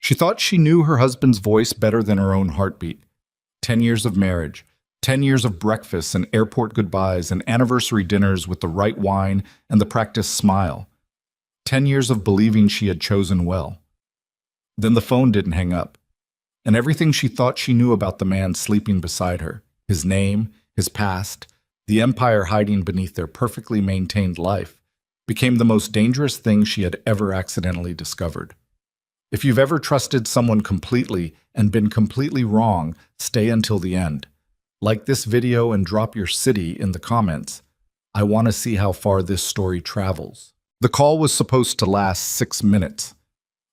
She thought she knew her husband's voice better than her own heartbeat. 10 years of marriage, 10 years of breakfasts and airport goodbyes and anniversary dinners with the right wine and the practiced smile. 10 years of believing she had chosen well. Then the phone didn't hang up, and everything she thought she knew about the man sleeping beside her, his name, his past, the empire hiding beneath their perfectly maintained life, became the most dangerous thing she had ever accidentally discovered. If you've ever trusted someone completely and been completely wrong, stay until the end. Like this video and drop your city in the comments. I want to see how far this story travels. The call was supposed to last 6 minutes.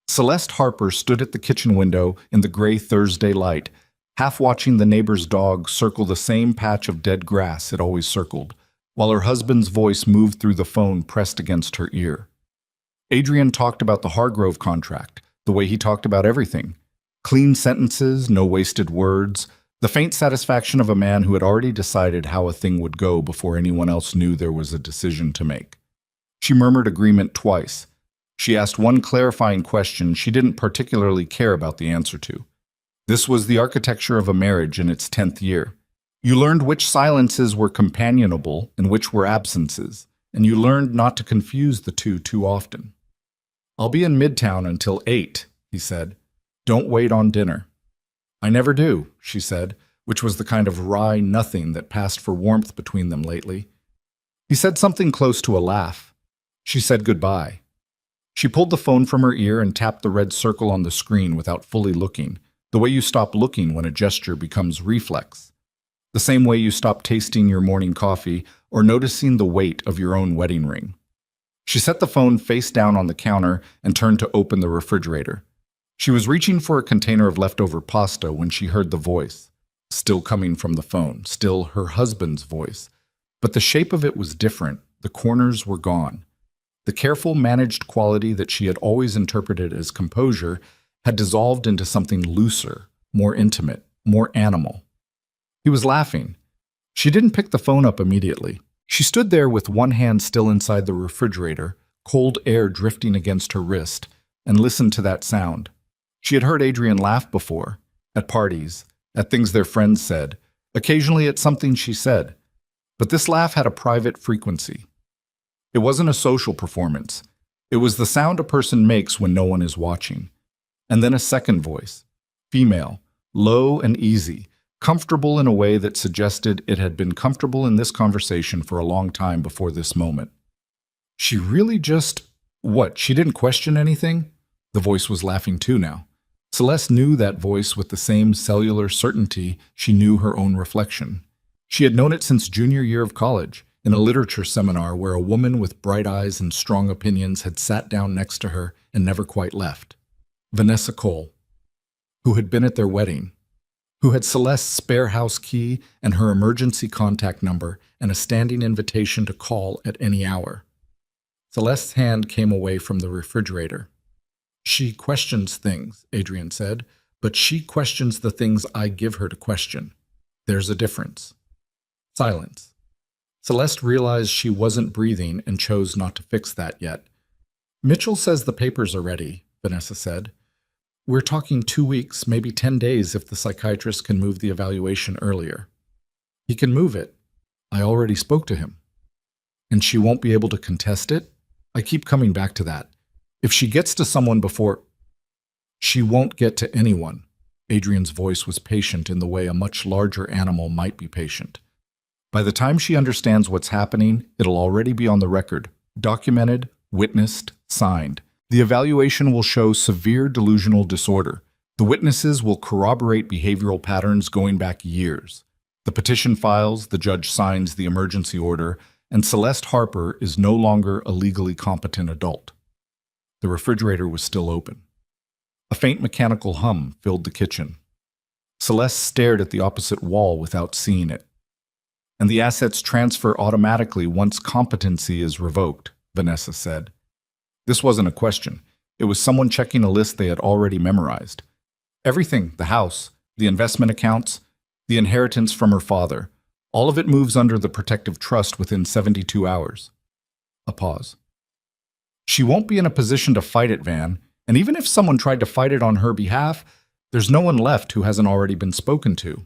Celeste Harper stood at the kitchen window in the gray Thursday light, half watching the neighbor's dog circle the same patch of dead grass it always circled, while her husband's voice moved through the phone pressed against her ear. Adrian talked about the Hargrove contract, the way he talked about everything. Clean sentences, no wasted words, the faint satisfaction of a man who had already decided how a thing would go before anyone else knew there was a decision to make. She murmured agreement twice. She asked one clarifying question she didn't particularly care about the answer to. This was the architecture of a marriage in its 10th year. You learned which silences were companionable and which were absences, and you learned not to confuse the two too often. "I'll be in Midtown until 8, he said. "Don't wait on dinner." "I never do," she said, which was the kind of wry nothing that passed for warmth between them lately. He said something close to a laugh. She said goodbye. She pulled the phone from her ear and tapped the red circle on the screen without fully looking, the way you stop looking when a gesture becomes reflex. The same way you stop tasting your morning coffee or noticing the weight of your own wedding ring. She set the phone face down on the counter and turned to open the refrigerator. She was reaching for a container of leftover pasta when she heard the voice, still coming from the phone, still her husband's voice. But the shape of it was different. The corners were gone. The careful, managed quality that she had always interpreted as composure had dissolved into something looser, more intimate, more animal. He was laughing. She didn't pick the phone up immediately. She stood there with one hand still inside the refrigerator, cold air drifting against her wrist, and listened to that sound. She had heard Adrian laugh before, at parties, at things their friends said, occasionally at something she said. But this laugh had a private frequency. It wasn't a social performance. It was the sound a person makes when no one is watching. And then a second voice, female, low and easy, comfortable in a way that suggested it had been comfortable in this conversation for a long time before this moment. She really just... What, she didn't question anything? The voice was laughing too now. Celeste knew that voice with the same cellular certainty she knew her own reflection. She had known it since junior year of college, in a literature seminar where a woman with bright eyes and strong opinions had sat down next to her and never quite left. Vanessa Cole, who had been at their wedding, who had Celeste's spare house key and her emergency contact number and a standing invitation to call at any hour. Celeste's hand came away from the refrigerator. "She questions things," Adrian said, "but she questions the things I give her to question. There's a difference." Silence. Celeste realized she wasn't breathing and chose not to fix that yet. "Mitchell says the papers are ready," Vanessa said. "We're talking 2 weeks, maybe 10 days if the psychiatrist can move the evaluation earlier." "He can move it. I already spoke to him." "And she won't be able to contest it? I keep coming back to that. If she gets to someone before..." "She won't get to anyone." Adrian's voice was patient in the way a much larger animal might be patient. "By the time she understands what's happening, it'll already be on the record, documented, witnessed, signed. The evaluation will show severe delusional disorder. The witnesses will corroborate behavioral patterns going back years. The petition files, the judge signs the emergency order, and Celeste Harper is no longer a legally competent adult." The refrigerator was still open. A faint mechanical hum filled the kitchen. Celeste stared at the opposite wall without seeing it. "And the assets transfer automatically once competency is revoked," Vanessa said. This wasn't a question. It was someone checking a list they had already memorized. Everything, the house, the investment accounts, the inheritance from her father, all of it moves under the protective trust within 72 hours. A pause. "She won't be in a position to fight it, Van. And even if someone tried to fight it on her behalf, there's no one left who hasn't already been spoken to.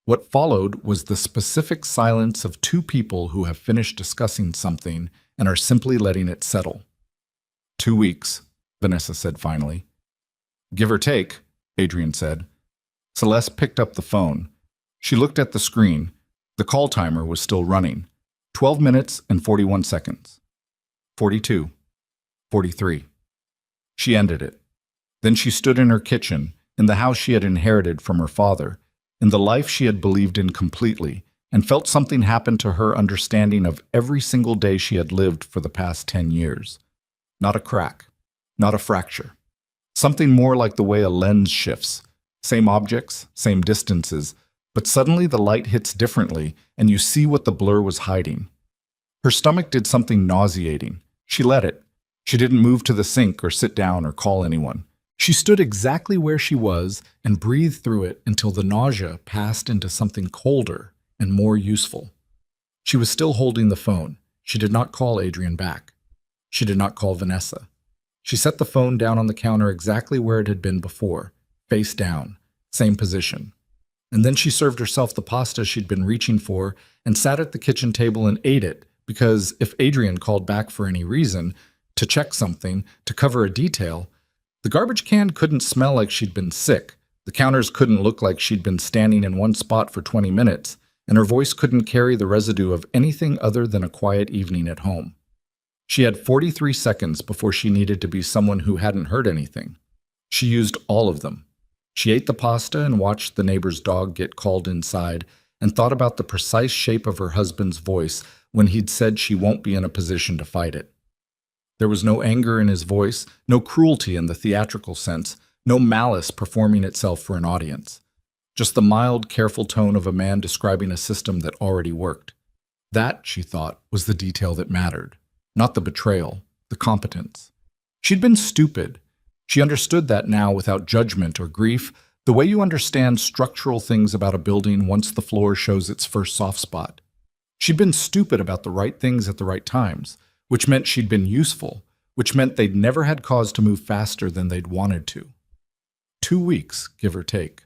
What followed was the specific silence of two people who have finished discussing something and are simply letting it settle. 2 weeks, Vanessa said finally. Give or take, Adrian said. Celeste picked up the phone. She looked at the screen. The call timer was still running. 12 minutes and 41 seconds. 42. 43. She ended it. Then she stood in her kitchen, in the house she had inherited from her father, in the life she had believed in completely, and felt something happen to her understanding of every single day she had lived for the past 10 years. Not a crack, not a fracture. Something more like the way a lens shifts. Same objects, same distances, but suddenly the light hits differently and you see what the blur was hiding. Her stomach did something nauseating. She let it. She didn't move to the sink or sit down or call anyone. She stood exactly where she was and breathed through it until the nausea passed into something colder and more useful. She was still holding the phone. She did not call Adrian back. She did not call Vanessa. She set the phone down on the counter exactly where it had been before, face down, same position. And then she served herself the pasta she'd been reaching for and sat at the kitchen table and ate it because if Adrian called back for any reason, to check something, to cover a detail, the garbage can couldn't smell like she'd been sick, the counters couldn't look like she'd been standing in one spot for 20 minutes, and her voice couldn't carry the residue of anything other than a quiet evening at home. She had 43 seconds before she needed to be someone who hadn't heard anything. She used all of them. She ate the pasta and watched the neighbor's dog get called inside and thought about the precise shape of her husband's voice when he'd said she won't be in a position to fight it. There was no anger in his voice, no cruelty in the theatrical sense, no malice performing itself for an audience. Just the mild, careful tone of a man describing a system that already worked. That, she thought, was the detail that mattered, not the betrayal, the competence. She'd been stupid. She understood that now without judgment or grief, the way you understand structural things about a building once the floor shows its first soft spot. She'd been stupid about the right things at the right times, which meant she'd been useful, which meant they'd never had cause to move faster than they'd wanted to. 2 weeks, give or take.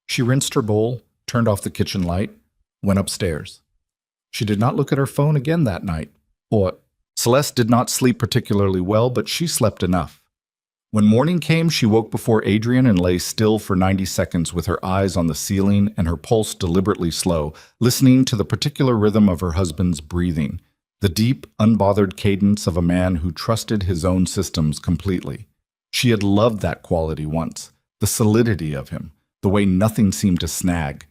She rinsed her bowl, turned off the kitchen light, went upstairs. She did not look at her phone again that night. Celeste did not sleep particularly well, but she slept enough. When morning came, she woke before Adrian and lay still for 90 seconds with her eyes on the ceiling and her pulse deliberately slow, listening to the particular rhythm of her husband's breathing, the deep, unbothered cadence of a man who trusted his own systems completely. She had loved that quality once, the solidity of him, the way nothing seemed to snag.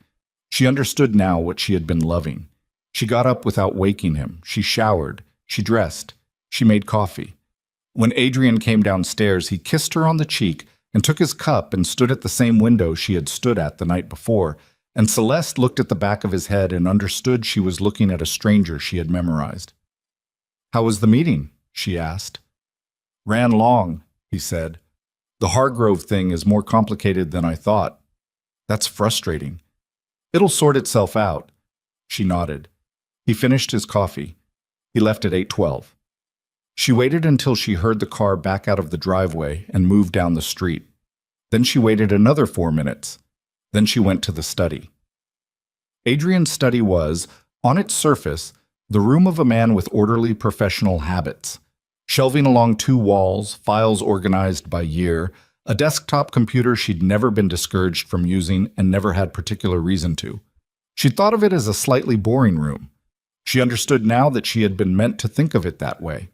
She understood now what she had been loving. She got up without waking him. She showered. She dressed. She made coffee. When Adrian came downstairs, he kissed her on the cheek and took his cup and stood at the same window she had stood at the night before, and Celeste looked at the back of his head and understood she was looking at a stranger she had memorized. "How was the meeting?" she asked. "Ran long," he said. "The Hargrove thing is more complicated than I thought." "That's frustrating." "It'll sort itself out." She nodded. He finished his coffee. He left at 8:12. She waited until she heard the car back out of the driveway and move down the street. Then she waited another 4 minutes. Then she went to the study. Adrian's study was, on its surface, the room of a man with orderly professional habits. Shelving along 2 walls, files organized by year, a desktop computer she'd never been discouraged from using and never had particular reason to. She'd thought of it as a slightly boring room. She understood now that she had been meant to think of it that way.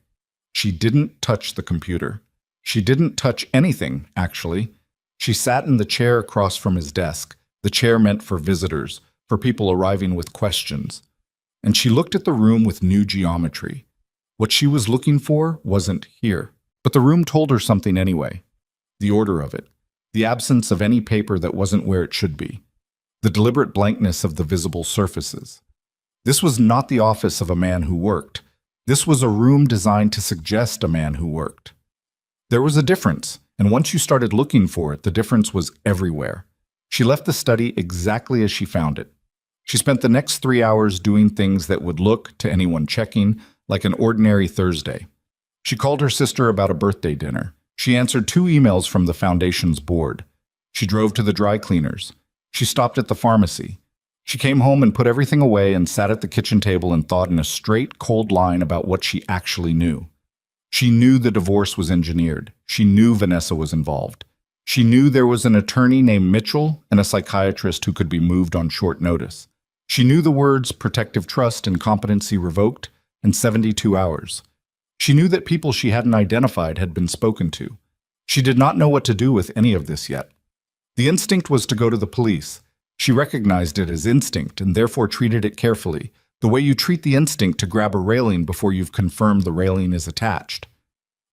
She didn't touch the computer. She didn't touch anything, actually. She sat in the chair across from his desk, the chair meant for visitors, for people arriving with questions. And she looked at the room with new geometry. What she was looking for wasn't here, but the room told her something anyway. The order of it, the absence of any paper that wasn't where it should be, the deliberate blankness of the visible surfaces. This was not the office of a man who worked. This was a room designed to suggest a man who worked. There was a difference, and once you started looking for it, the difference was everywhere. She left the study exactly as she found it. She spent the next 3 hours doing things that would look, to anyone checking, like an ordinary Thursday. She called her sister about a birthday dinner. She answered 2 emails from the foundation's board. She drove to the dry cleaners. She stopped at the pharmacy. She came home and put everything away and sat at the kitchen table and thought in a straight, cold line about what she actually knew. She knew the divorce was engineered. She knew Vanessa was involved. She knew there was an attorney named Mitchell and a psychiatrist who could be moved on short notice. She knew the words protective trust and competency revoked in 72 hours. She knew that people she hadn't identified had been spoken to. She did not know what to do with any of this yet. The instinct was to go to the police. She recognized it as instinct and therefore treated it carefully, the way you treat the instinct to grab a railing before you've confirmed the railing is attached.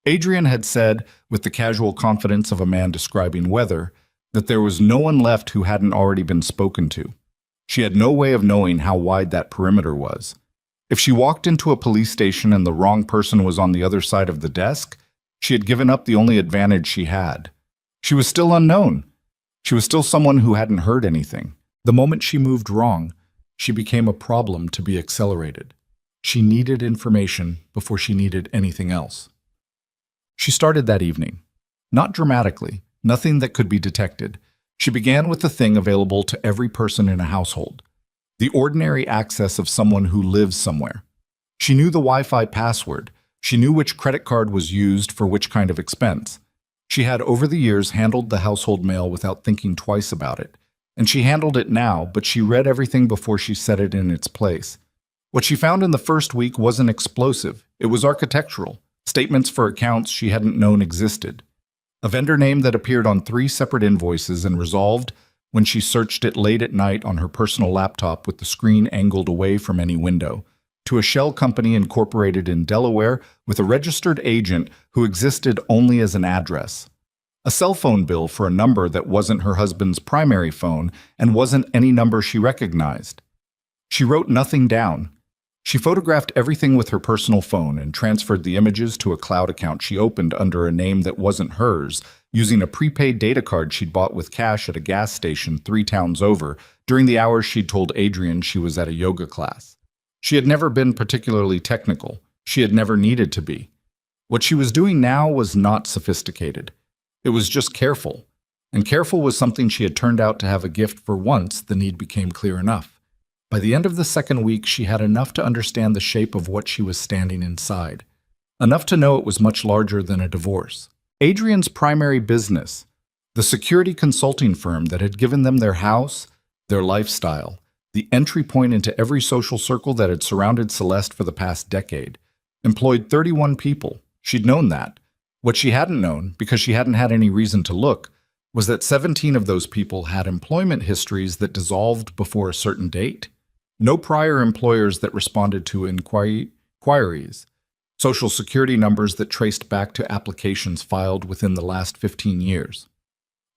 Adrian had said, with the casual confidence of a man describing weather, that there was no one left who hadn't already been spoken to. She had no way of knowing how wide that perimeter was. If she walked into a police station and the wrong person was on the other side of the desk, she had given up the only advantage she had. She was still unknown. She was still someone who hadn't heard anything. The moment she moved wrong, she became a problem to be accelerated. She needed information before she needed anything else. She started that evening. Not dramatically, nothing that could be detected. She began with the thing available to every person in a household. The ordinary access of someone who lives somewhere. She knew the Wi-Fi password. She knew which credit card was used for which kind of expense. She had over the years handled the household mail without thinking twice about it. And she handled it now, but she read everything before she set it in its place. What she found in the first week wasn't explosive. It was architectural. Statements for accounts she hadn't known existed. A vendor name that appeared on 3 separate invoices and resolved when she searched it late at night on her personal laptop with the screen angled away from any window, to a shell company incorporated in Delaware with a registered agent who existed only as an address. A cell phone bill for a number that wasn't her husband's primary phone and wasn't any number she recognized. She wrote nothing down. She photographed everything with her personal phone and transferred the images to a cloud account she opened under a name that wasn't hers, using a prepaid data card she'd bought with cash at a gas station 3 towns over during the hours she'd told Adrian she was at a yoga class. She had never been particularly technical. She had never needed to be. What she was doing now was not sophisticated. It was just careful. And careful was something she had turned out to have a gift for once the need became clear enough. By the end of the second week, she had enough to understand the shape of what she was standing inside. Enough to know it was much larger than a divorce. Adrian's primary business, the security consulting firm that had given them their house, their lifestyle, the entry point into every social circle that had surrounded Celeste for the past decade, employed 31 people. She'd known that. What she hadn't known, because she hadn't had any reason to look, was that 17 of those people had employment histories that dissolved before a certain date. No prior employers that responded to inquiries. Social security numbers that traced back to applications filed within the last 15 years.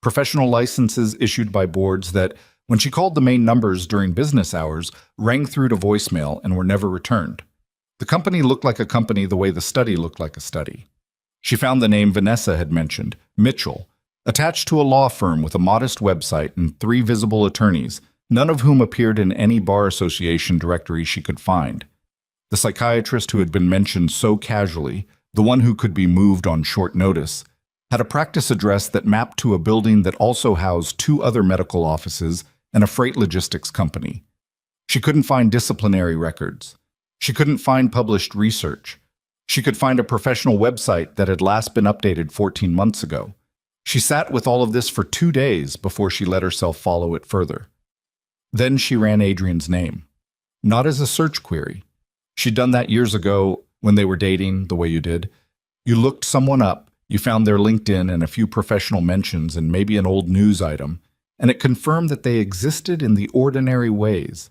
Professional licenses issued by boards that, when she called the main numbers during business hours, rang through to voicemail and were never returned. The company looked like a company the way the study looked like a study. She found the name Vanessa had mentioned, Mitchell, attached to a law firm with a modest website and 3 visible attorneys, none of whom appeared in any bar association directory she could find. The psychiatrist who had been mentioned so casually, the one who could be moved on short notice, had a practice address that mapped to a building that also housed 2 other medical offices and a freight logistics company. She couldn't find disciplinary records. She couldn't find published research. She could find a professional website that had last been updated 14 months ago. She sat with all of this for 2 days before she let herself follow it further. Then she ran Adrian's name. Not as a search query. She'd done that years ago when they were dating the way you did. You looked someone up, you found their LinkedIn and a few professional mentions and maybe an old news item, and it confirmed that they existed in the ordinary ways.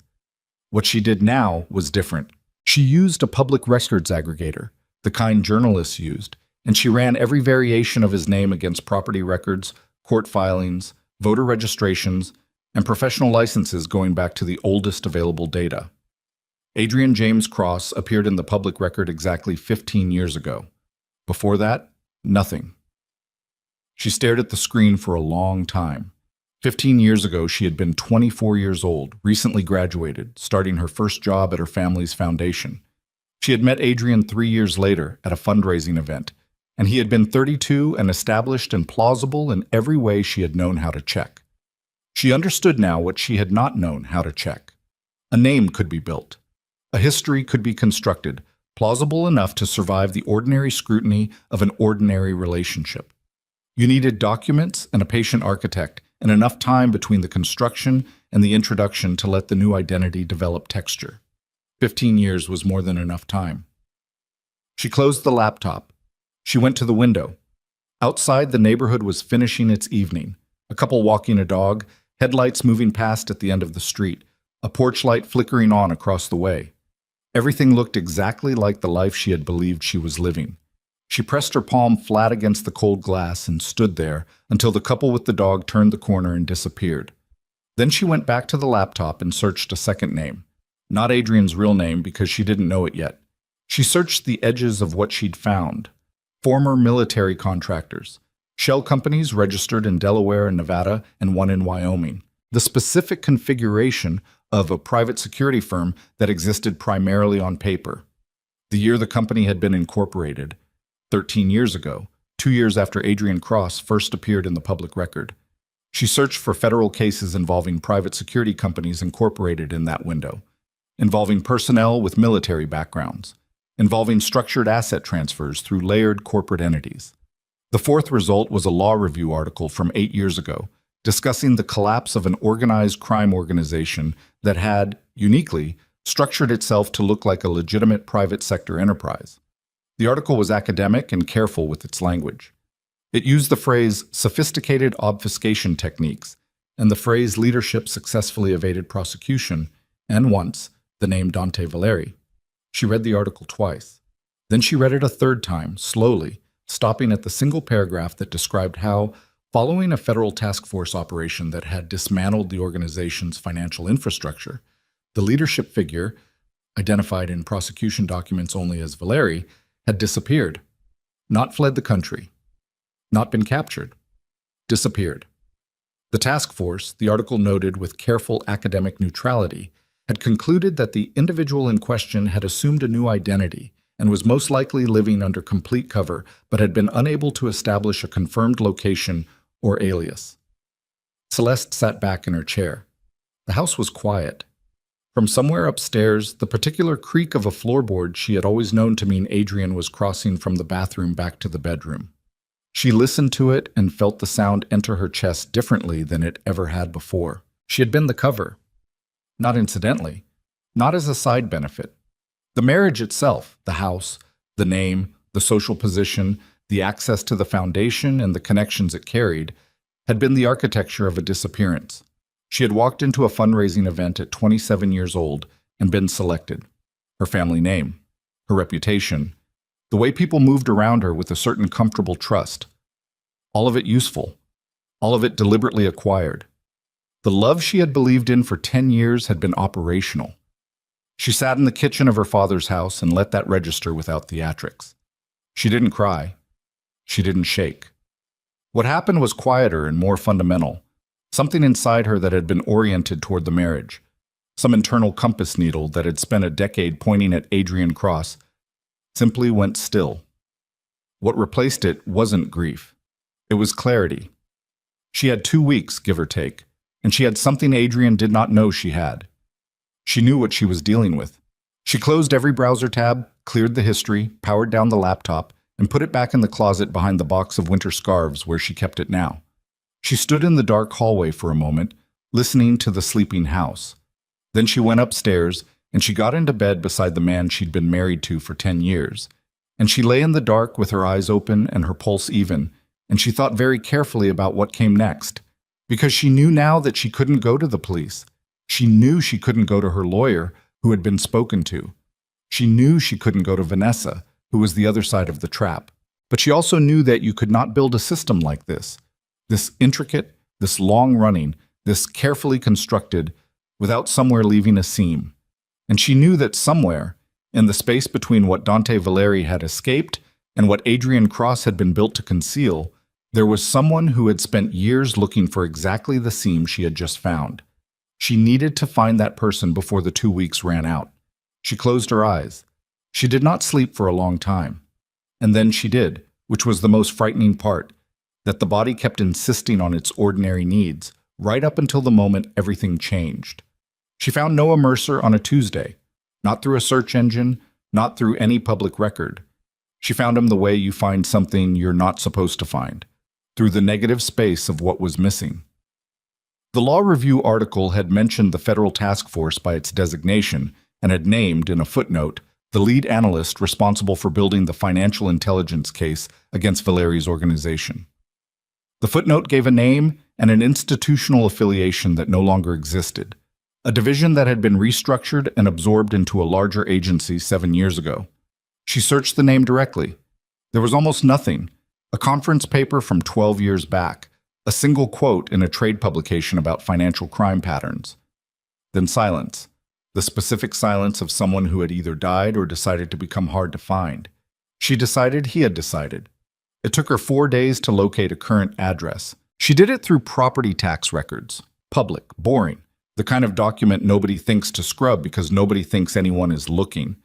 What she did now was different. She used a public records aggregator, the kind journalists used, and she ran every variation of his name against property records, court filings, voter registrations, and professional licenses going back to the oldest available data. Adrian James Cross appeared in the public record exactly 15 years ago. Before that, nothing. She stared at the screen for a long time. 15 years ago, she had been 24 years old, recently graduated, starting her first job at her family's foundation. She had met Adrian 3 years later at a fundraising event, and he had been 32 and established and plausible in every way she had known how to check. She understood now what she had not known how to check. A name could be built. A history could be constructed, plausible enough to survive the ordinary scrutiny of an ordinary relationship. You needed documents and a patient architect, and enough time between the construction and the introduction to let the new identity develop texture. 15 years was more than enough time. She closed the laptop. She went to the window. Outside, the neighborhood was finishing its evening. A couple walking a dog, headlights moving past at the end of the street, a porch light flickering on across the way. Everything looked exactly like the life she had believed she was living. She pressed her palm flat against the cold glass and stood there until the couple with the dog turned the corner and disappeared. Then she went back to the laptop and searched a second name. Not Adrian's real name because she didn't know it yet. She searched the edges of what she'd found. Former military contractors. Shell companies registered in Delaware and Nevada and one in Wyoming. The specific configuration of a private security firm that existed primarily on paper. The year the company had been incorporated. 13 years ago, 2 years after Adrian Cross first appeared in the public record. She searched for federal cases involving private security companies incorporated in that window, involving personnel with military backgrounds, involving structured asset transfers through layered corporate entities. The fourth result was a law review article from 8 years ago, discussing the collapse of an organized crime organization that had, uniquely, structured itself to look like a legitimate private sector enterprise. The article was academic and careful with its language. It used the phrase sophisticated obfuscation techniques and the phrase leadership successfully evaded prosecution, and once, the name Dante Valeri. She read the article twice. Then she read it a third time, slowly, stopping at the single paragraph that described how, following a federal task force operation that had dismantled the organization's financial infrastructure, the leadership figure, identified in prosecution documents only as Valeri, had disappeared, not fled the country, not been captured, disappeared. The task force, the article noted with careful academic neutrality, had concluded that the individual in question had assumed a new identity and was most likely living under complete cover, but had been unable to establish a confirmed location or alias. Celeste sat back in her chair. The house was quiet. From somewhere upstairs, the particular creak of a floorboard she had always known to mean Adrian was crossing from the bathroom back to the bedroom. She listened to it and felt the sound enter her chest differently than it ever had before. She had been the cover. Not incidentally, not as a side benefit. The marriage itself, the house, the name, the social position, the access to the foundation and the connections it carried, had been the architecture of a disappearance. She had walked into a fundraising event at 27 years old and been selected. Her family name, her reputation, the way people moved around her with a certain comfortable trust. All of it useful, all of it deliberately acquired. The love she had believed in for 10 years had been operational. She sat in the kitchen of her father's house and let that register without theatrics. She didn't cry. She didn't shake. What happened was quieter and more fundamental. Something inside her that had been oriented toward the marriage. Some internal compass needle that had spent a decade pointing at Adrian Cross simply went still. What replaced it wasn't grief. It was clarity. She had 2 weeks, give or take, and she had something Adrian did not know she had. She knew what she was dealing with. She closed every browser tab, cleared the history, powered down the laptop, and put it back in the closet behind the box of winter scarves where she kept it now. She stood in the dark hallway for a moment, listening to the sleeping house. Then she went upstairs, and she got into bed beside the man she'd been married to for 10 years. And she lay in the dark with her eyes open and her pulse even, and she thought very carefully about what came next. Because she knew now that she couldn't go to the police. She knew she couldn't go to her lawyer, who had been spoken to. She knew she couldn't go to Vanessa, who was the other side of the trap. But she also knew that you could not build a system like this intricate, this long-running, this carefully constructed, without somewhere leaving a seam. And she knew that somewhere, in the space between what Dante Valeri had escaped and what Adrian Cross had been built to conceal, there was someone who had spent years looking for exactly the seam she had just found. She needed to find that person before the 2 weeks ran out. She closed her eyes. She did not sleep for a long time. And then she did, which was the most frightening part, that the body kept insisting on its ordinary needs, right up until the moment everything changed. She found Noah Mercer on a Tuesday, not through a search engine, not through any public record. She found him the way you find something you're not supposed to find, through the negative space of what was missing. The Law Review article had mentioned the federal task force by its designation and had named, in a footnote, the lead analyst responsible for building the financial intelligence case against Valeri's organization. The footnote gave a name and an institutional affiliation that no longer existed, a division that had been restructured and absorbed into a larger agency 7 years ago. She searched the name directly. There was almost nothing. A conference paper from 12 years back, a single quote in a trade publication about financial crime patterns. Then silence. The specific silence of someone who had either died or decided to become hard to find. She decided he had decided. It took her 4 days to locate a current address. She did it through property tax records. Public, boring, the kind of document nobody thinks to scrub because nobody thinks anyone is looking.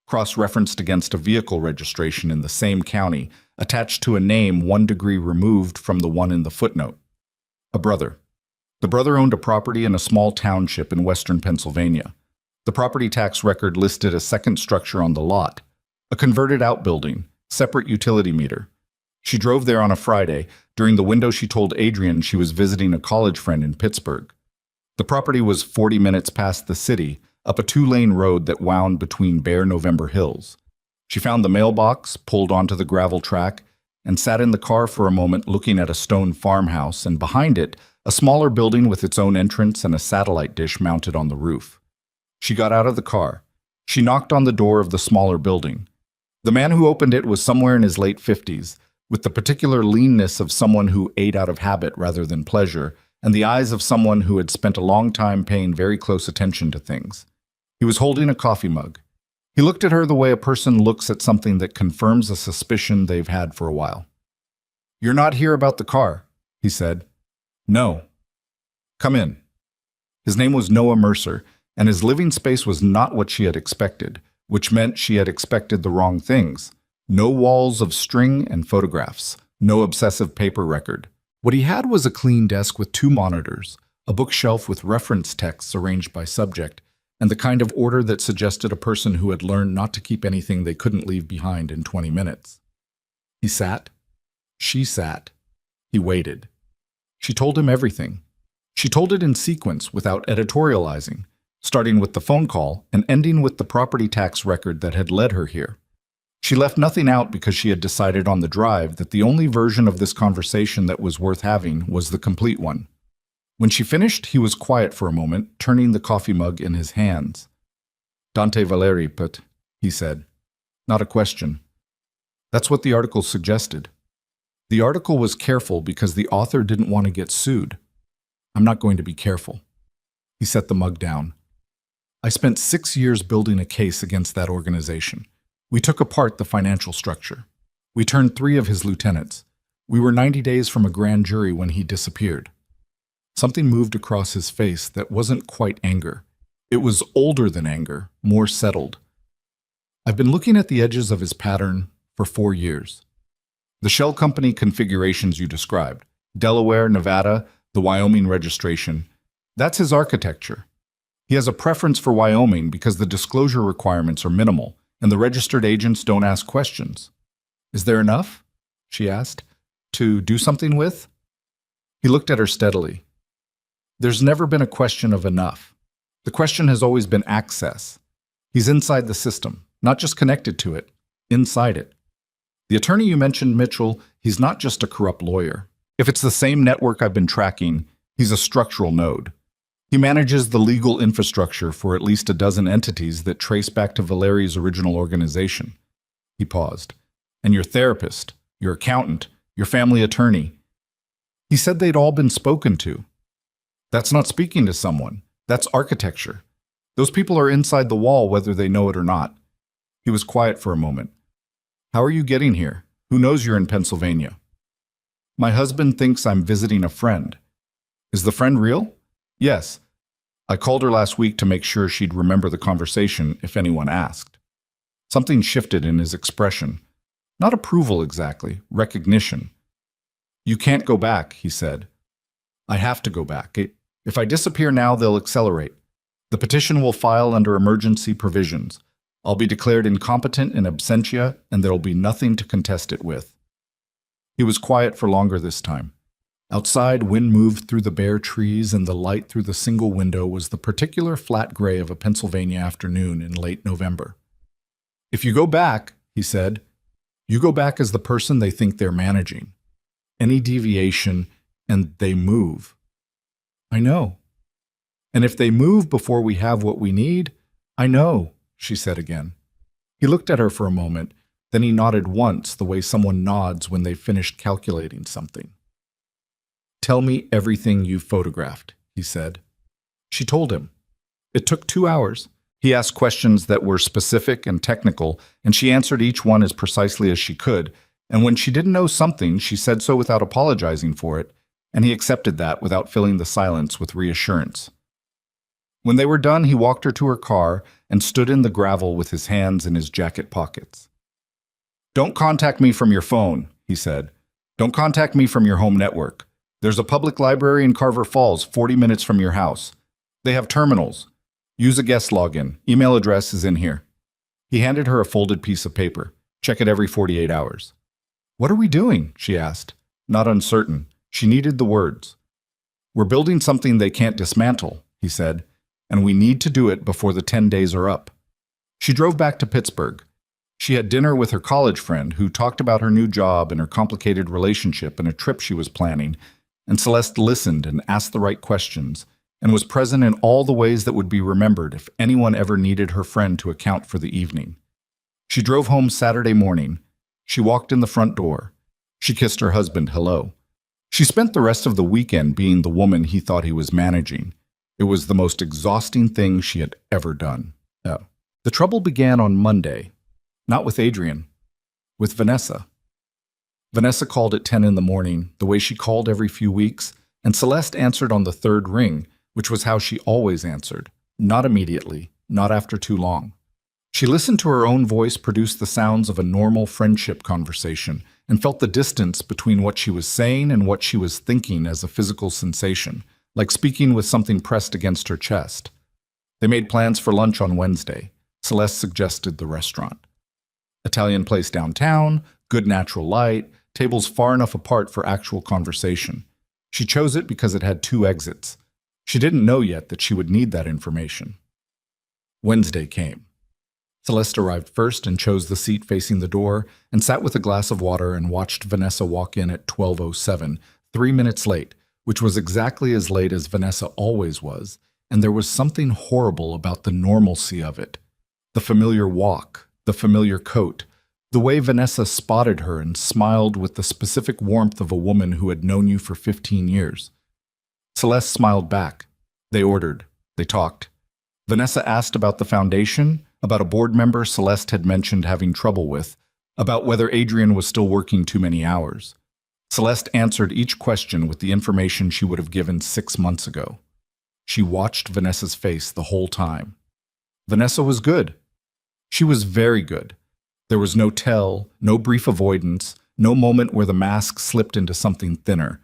Cross-referenced against a vehicle registration in the same county, attached to a name 1 degree removed from the one in the footnote. A brother. The brother owned a property in a small township in western Pennsylvania. The property tax record listed a second structure on the lot, a converted outbuilding, separate utility meter. She drove there on a Friday. During the window, she told Adrian she was visiting a college friend in Pittsburgh. The property was 40 minutes past the city, up a 2-lane road that wound between bare November hills. She found the mailbox, pulled onto the gravel track, and sat in the car for a moment looking at a stone farmhouse, and behind it, a smaller building with its own entrance and a satellite dish mounted on the roof. She got out of the car. She knocked on the door of the smaller building. The man who opened it was somewhere in his late 50s, with the particular leanness of someone who ate out of habit rather than pleasure, and the eyes of someone who had spent a long time paying very close attention to things. He was holding a coffee mug. He looked at her the way a person looks at something that confirms a suspicion they've had for a while. "You're not here about the car," he said. "No." "Come in." His name was Noah Mercer, and his living space was not what she had expected, which meant she had expected the wrong things. No walls of string and photographs, no obsessive paper record. What he had was a clean desk with 2 monitors, a bookshelf with reference texts arranged by subject, and the kind of order that suggested a person who had learned not to keep anything they couldn't leave behind in 20 minutes. He sat. She sat. He waited. She told him everything. She told it in sequence without editorializing, starting with the phone call and ending with the property tax record that had led her here. She left nothing out because she had decided on the drive that the only version of this conversation that was worth having was the complete one. When she finished, he was quiet for a moment, turning the coffee mug in his hands. "Dante Valeri, but," he said. "Not a question." That's what the article suggested. The article was careful because the author didn't want to get sued. "I'm not going to be careful." He set the mug down. "I spent 6 years building a case against that organization. We took apart the financial structure. We turned 3 of his lieutenants. We were 90 days from a grand jury when he disappeared." Something moved across his face that wasn't quite anger. It was older than anger, more settled. "I've been looking at the edges of his pattern for 4 years. The shell company configurations you described, Delaware, Nevada, the Wyoming registration, that's his architecture. He has a preference for Wyoming because the disclosure requirements are minimal, and the registered agents don't ask questions." "Is there enough?" she asked. "To do something with?" He looked at her steadily. "There's never been a question of enough. The question has always been access. He's inside the system, not just connected to it, inside it. The attorney you mentioned, Mitchell, he's not just a corrupt lawyer. If it's the same network I've been tracking, he's a structural node. He manages the legal infrastructure for at least a dozen entities that trace back to Valeri's original organization." He paused. "And your therapist, your accountant, your family attorney." He said they'd all been spoken to. "That's not speaking to someone. That's architecture. Those people are inside the wall whether they know it or not." He was quiet for a moment. "How are you getting here? Who knows you're in Pennsylvania?" "My husband thinks I'm visiting a friend." "Is the friend real?" "Yes. I called her last week to make sure she'd remember the conversation if anyone asked." Something shifted in his expression. Not approval exactly, recognition. You can't go back, he said. I have to go back. If I disappear now, they'll accelerate. The petition will file under emergency provisions. I'll be declared incompetent in absentia, and there'll be nothing to contest it with. He was quiet for longer this time. Outside, wind moved through the bare trees, and the light through the single window was the particular flat gray of a Pennsylvania afternoon in late November. If you go back, he said, you go back as the person they think they're managing. Any deviation, and they move. I know. And if they move before we have what we need, I know, she said again. He looked at her for a moment, then he nodded once, the way someone nods when they've finished calculating something. Tell me everything you've photographed, he said. She told him. It took 2 hours. He asked questions that were specific and technical, and she answered each one as precisely as she could, and when she didn't know something, she said so without apologizing for it, and he accepted that without filling the silence with reassurance. When they were done, he walked her to her car and stood in the gravel with his hands in his jacket pockets. Don't contact me from your phone, he said. Don't contact me from your home network. There's a public library in Carver Falls, 40 minutes from your house. They have terminals. Use a guest login. Email address is in here. He handed her a folded piece of paper. Check it every 48 hours. What are we doing? She asked, not uncertain. She needed the words. We're building something they can't dismantle, he said, and we need to do it before the 10 days are up. She drove back to Pittsburgh. She had dinner with her college friend who talked about her new job and her complicated relationship and a trip she was planning, and Celeste listened and asked the right questions and was present in all the ways that would be remembered if anyone ever needed her friend to account for the evening. She drove home Saturday morning. She walked in the front door. She kissed her husband hello. She spent the rest of the weekend being the woman he thought he was managing. It was the most exhausting thing she had ever done. The trouble began on Monday, not with Adrian, with Vanessa. Vanessa called at 10 in the morning, the way she called every few weeks, and Celeste answered on the third ring, which was how she always answered, not immediately, not after too long. She listened to her own voice produce the sounds of a normal friendship conversation and felt the distance between what she was saying and what she was thinking as a physical sensation, like speaking with something pressed against her chest. They made plans for lunch on Wednesday. Celeste suggested the restaurant. Italian place downtown, good natural light, tables far enough apart for actual conversation. She chose it because it had 2 exits. She didn't know yet that she would need that information. Wednesday came. Celeste arrived first and chose the seat facing the door and sat with a glass of water and watched Vanessa walk in at 12:07, 3 minutes late, which was exactly as late as Vanessa always was, and there was something horrible about the normalcy of it. The familiar walk, the familiar coat, the way Vanessa spotted her and smiled with the specific warmth of a woman who had known you for 15 years. Celeste smiled back. They ordered. They talked. Vanessa asked about the foundation, about a board member Celeste had mentioned having trouble with, about whether Adrian was still working too many hours. Celeste answered each question with the information she would have given 6 months ago. She watched Vanessa's face the whole time. Vanessa was good. She was very good. There was no tell, no brief avoidance, no moment where the mask slipped into something thinner.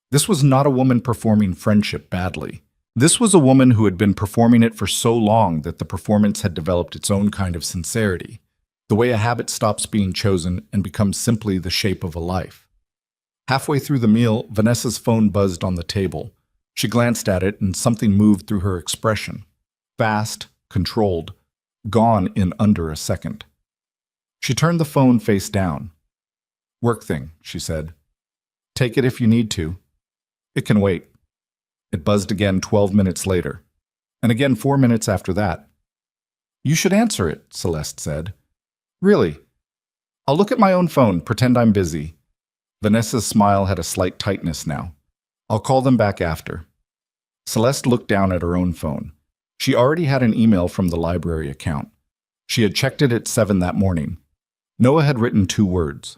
This was not a woman performing friendship badly. This was a woman who had been performing it for so long that the performance had developed its own kind of sincerity, the way a habit stops being chosen and becomes simply the shape of a life. Halfway through the meal, Vanessa's phone buzzed on the table. She glanced at it and something moved through her expression. Fast, controlled, gone in under a second. She turned the phone face down. Work thing, she said. Take it if you need to. It can wait. It buzzed again 12 minutes later, and again 4 minutes after that. You should answer it, Celeste said. Really? I'll look at my own phone, pretend I'm busy. Vanessa's smile had a slight tightness now. I'll call them back after. Celeste looked down at her own phone. She already had an email from the library account. She had checked it at 7 that morning. Noah had written 2 words.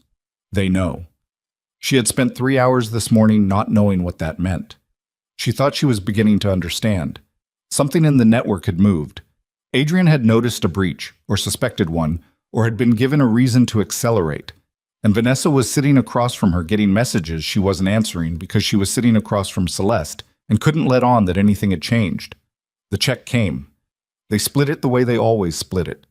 They know. She had spent 3 hours this morning not knowing what that meant. She thought she was beginning to understand. Something in the network had moved. Adrian had noticed a breach, or suspected one, or had been given a reason to accelerate. And Vanessa was sitting across from her getting messages she wasn't answering because she was sitting across from Celeste and couldn't let on that anything had changed. The check came. They split it the way they always split it.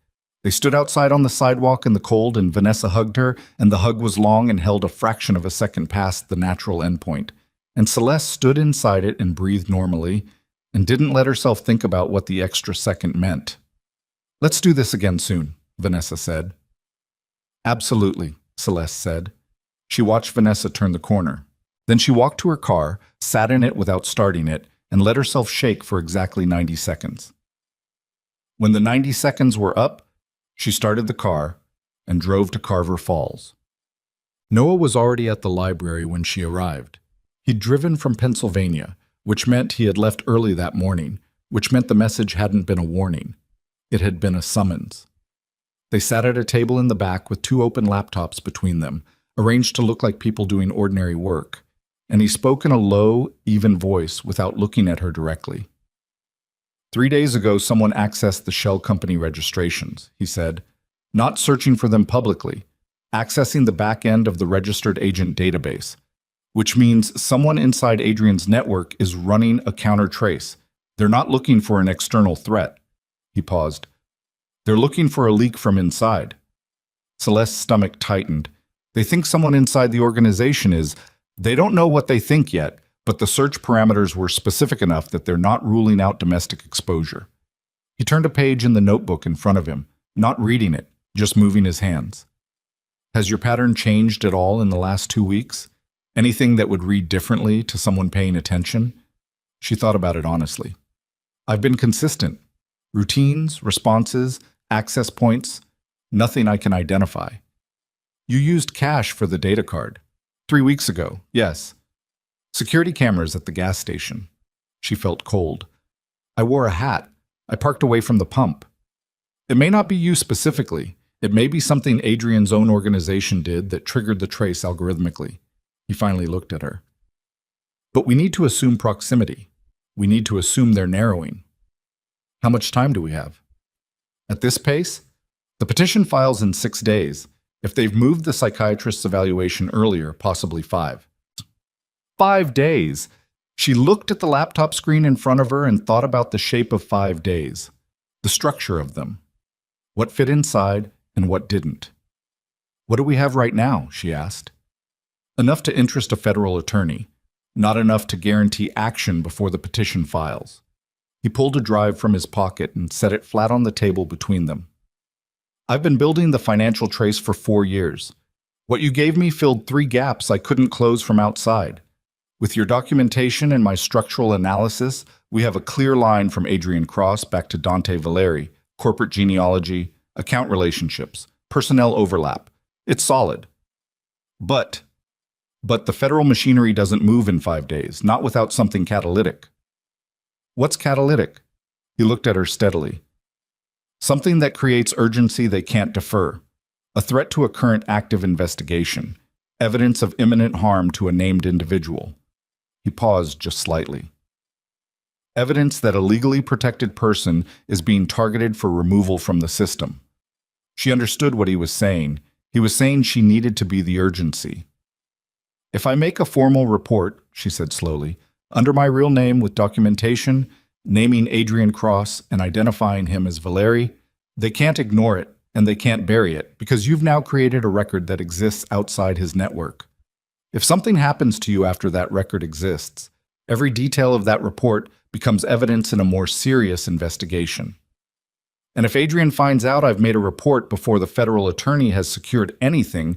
They stood outside on the sidewalk in the cold, and Vanessa hugged her, and the hug was long and held a fraction of a second past the natural endpoint. And Celeste stood inside it and breathed normally, and didn't let herself think about what the extra second meant. "Let's do this again soon," Vanessa said. "Absolutely," Celeste said. She watched Vanessa turn the corner. Then she walked to her car, sat in it without starting it, and let herself shake for exactly 90 seconds. When the 90 seconds were up, she started the car and drove to Carver Falls. Noah was already at the library when she arrived. He'd driven from Pennsylvania, which meant he had left early that morning, which meant the message hadn't been a warning. It had been a summons. They sat at a table in the back with 2 open laptops between them, arranged to look like people doing ordinary work, and he spoke in a low, even voice without looking at her directly. 3 days ago, someone accessed the shell company registrations, he said, not searching for them publicly, accessing the back end of the registered agent database, which means someone inside Adrian's network is running a counter trace. They're not looking for an external threat. He paused. They're looking for a leak from inside. Celeste's stomach tightened. They think someone inside the organization is. They don't know what they think yet, but the search parameters were specific enough that they're not ruling out domestic exposure. He turned a page in the notebook in front of him, not reading it, just moving his hands. Has your pattern changed at all in the last 2 weeks? Anything that would read differently to someone paying attention? She thought about it honestly. I've been consistent. Routines, responses, access points, nothing I can identify. You used cash for the data card. 3 weeks ago, yes. Security cameras at the gas station. She felt cold. I wore a hat. I parked away from the pump. It may not be you specifically. It may be something Adrian's own organization did that triggered the trace algorithmically. He finally looked at her. But we need to assume proximity. We need to assume they're narrowing. How much time do we have? At this pace? The petition files in 6 days. If they've moved the psychiatrist's evaluation earlier, possibly 5. 5 days! She looked at the laptop screen in front of her and thought about the shape of 5 days, the structure of them, what fit inside and what didn't. What do we have right now? She asked. Enough to interest a federal attorney, not enough to guarantee action before the petition files. He pulled a drive from his pocket and set it flat on the table between them. I've been building the financial trace for 4 years. What you gave me filled 3 gaps I couldn't close from outside. With your documentation and my structural analysis, we have a clear line from Adrian Cross back to Dante Valeri, corporate genealogy, account relationships, personnel overlap. It's solid. But the federal machinery doesn't move in 5 days, not without something catalytic. What's catalytic? He looked at her steadily. Something that creates urgency they can't defer. A threat to a current active investigation. Evidence of imminent harm to a named individual. He paused just slightly. Evidence that a legally protected person is being targeted for removal from the system. She understood what he was saying. He was saying she needed to be the urgency. If I make a formal report, she said slowly, under my real name with documentation, naming Adrian Cross and identifying him as Valeri, they can't ignore it and they can't bury it because you've now created a record that exists outside his network. If something happens to you after that record exists, every detail of that report becomes evidence in a more serious investigation. And if Adrian finds out I've made a report before the federal attorney has secured anything,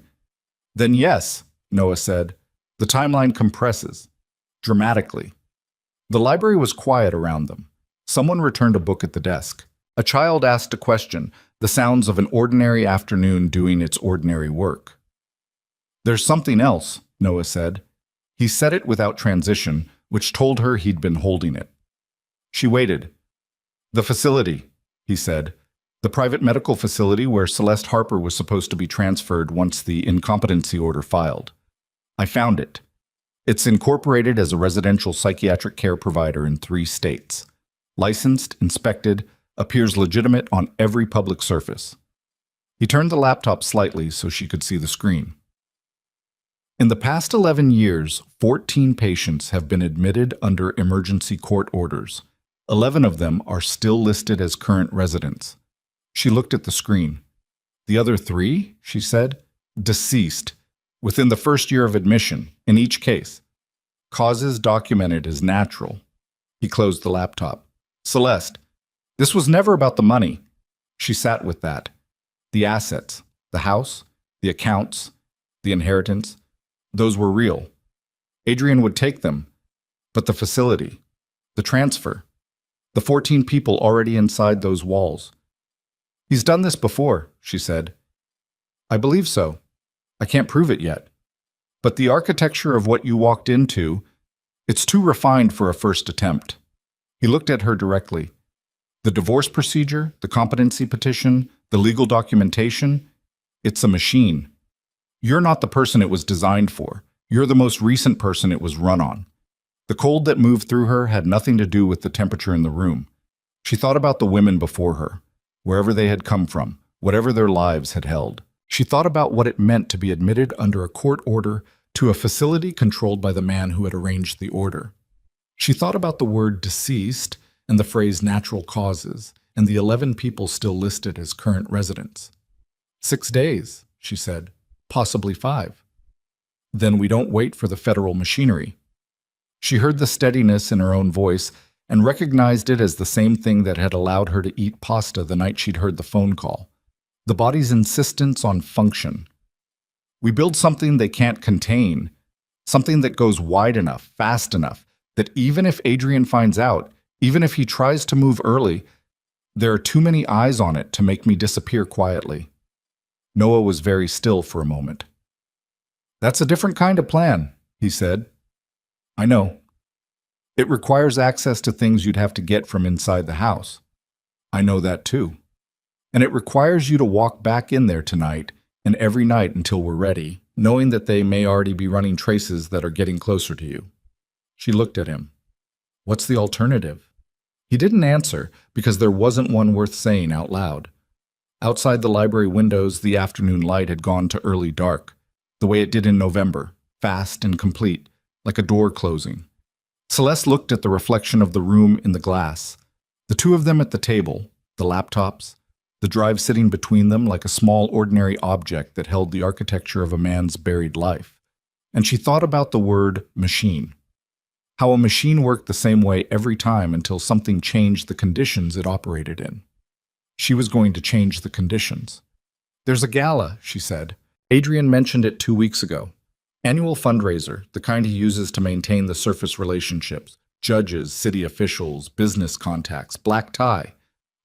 then yes, Noah said, the timeline compresses. Dramatically. The library was quiet around them. Someone returned a book at the desk. A child asked a question, the sounds of an ordinary afternoon doing its ordinary work. There's something else, Noah said. He said it without transition, which told her he'd been holding it. She waited. The facility, he said. The private medical facility where Celeste Harper was supposed to be transferred once the incompetency order filed. I found it. It's incorporated as a residential psychiatric care provider in 3 states. Licensed, inspected, appears legitimate on every public surface. He turned the laptop slightly so she could see the screen. In the past 11 years, 14 patients have been admitted under emergency court orders. 11 of them are still listed as current residents. She looked at the screen. The other 3, she said, deceased, within the first year of admission, in each case. Causes documented as natural. He closed the laptop. Celeste, this was never about the money. She sat with that. The assets, the house, the accounts, the inheritance, those were real. Adrian would take them. But the facility, the transfer, the 14 people already inside those walls. He's done this before, she said. I believe so. I can't prove it yet. But the architecture of what you walked into, it's too refined for a first attempt. He looked at her directly. The divorce procedure, the competency petition, the legal documentation, it's a machine. You're not the person it was designed for. You're the most recent person it was run on. The cold that moved through her had nothing to do with the temperature in the room. She thought about the women before her, wherever they had come from, whatever their lives had held. She thought about what it meant to be admitted under a court order to a facility controlled by the man who had arranged the order. She thought about the word deceased and the phrase natural causes, and the 11 people still listed as current residents. 6 days, she said, possibly 5. Then we don't wait for the federal machinery. She heard the steadiness in her own voice and recognized it as the same thing that had allowed her to eat pasta the night she'd heard the phone call. The body's insistence on function. We build something they can't contain, something that goes wide enough, fast enough, that even if Adrian finds out, even if he tries to move early, there are too many eyes on it to make me disappear quietly. Noah was very still for a moment. That's a different kind of plan, he said. I know. It requires access to things you'd have to get from inside the house. I know that too. And it requires you to walk back in there tonight and every night until we're ready, knowing that they may already be running traces that are getting closer to you. She looked at him. What's the alternative? He didn't answer because there wasn't one worth saying out loud. Outside the library windows, the afternoon light had gone to early dark, the way it did in November, fast and complete, like a door closing. Celeste looked at the reflection of the room in the glass, the two of them at the table, the laptops, the drive sitting between them like a small ordinary object that held the architecture of a man's buried life. And she thought about the word machine. How a machine worked the same way every time until something changed the conditions it operated in. She was going to change the conditions. There's a gala, she said. Adrian mentioned it 2 weeks ago. Annual fundraiser, the kind he uses to maintain the surface relationships. Judges, city officials, business contacts, black tie.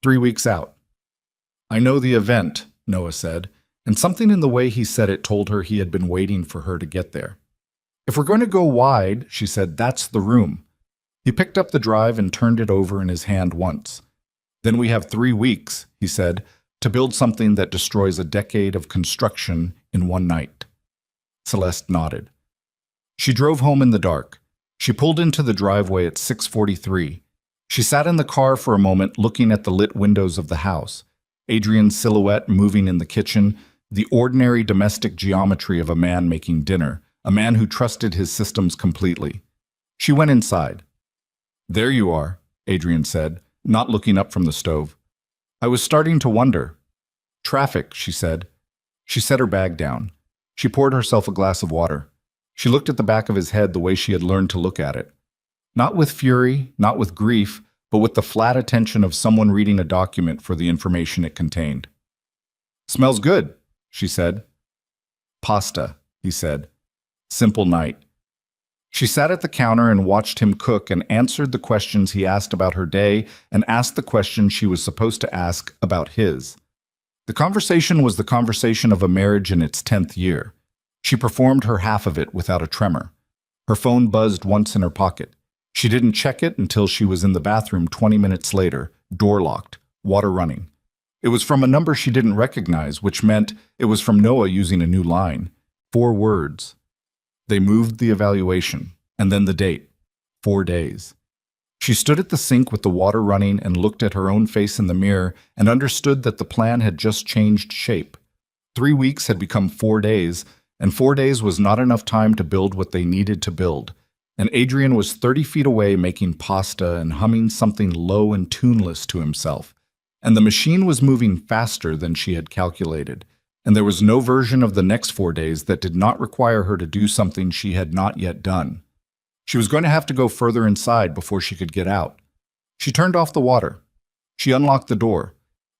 3 weeks out. I know the event, Noah said, and something in the way he said it told her he had been waiting for her to get there. If we're going to go wide, she said, that's the room. He picked up the drive and turned it over in his hand once. Then we have 3 weeks, he said, to build something that destroys a decade of construction in one night. Celeste nodded. She drove home in the dark. She pulled into the driveway at 6:43. She sat in the car for a moment looking at the lit windows of the house, Adrian's silhouette moving in the kitchen, the ordinary domestic geometry of a man making dinner, a man who trusted his systems completely. She went inside. There you are, Adrian said, not looking up from the stove. I was starting to wonder. Traffic, she said. She set her bag down. She poured herself a glass of water. She looked at the back of his head the way she had learned to look at it. Not with fury, not with grief, but with the flat attention of someone reading a document for the information it contained. Smells good, she said. Pasta, he said. Simple night. She sat at the counter and watched him cook and answered the questions he asked about her day and asked the questions she was supposed to ask about his. The conversation was the conversation of a marriage in its 10th year. She performed her half of it without a tremor. Her phone buzzed once in her pocket. She didn't check it until she was in the bathroom 20 minutes later, door locked, water running. It was from a number she didn't recognize, which meant it was from Noah using a new line. 4 words. They moved the evaluation, and then the date. 4 days. She stood at the sink with the water running and looked at her own face in the mirror and understood that the plan had just changed shape. 3 weeks had become 4 days, And 4 days was not enough time to build what they needed to build. And Adrian was 30 feet away making pasta and humming something low and tuneless to himself. And the machine was moving faster than she had calculated. And there was no version of the next 4 days that did not require her to do something she had not yet done. She was going to have to go further inside before she could get out. She turned off the water. She unlocked the door.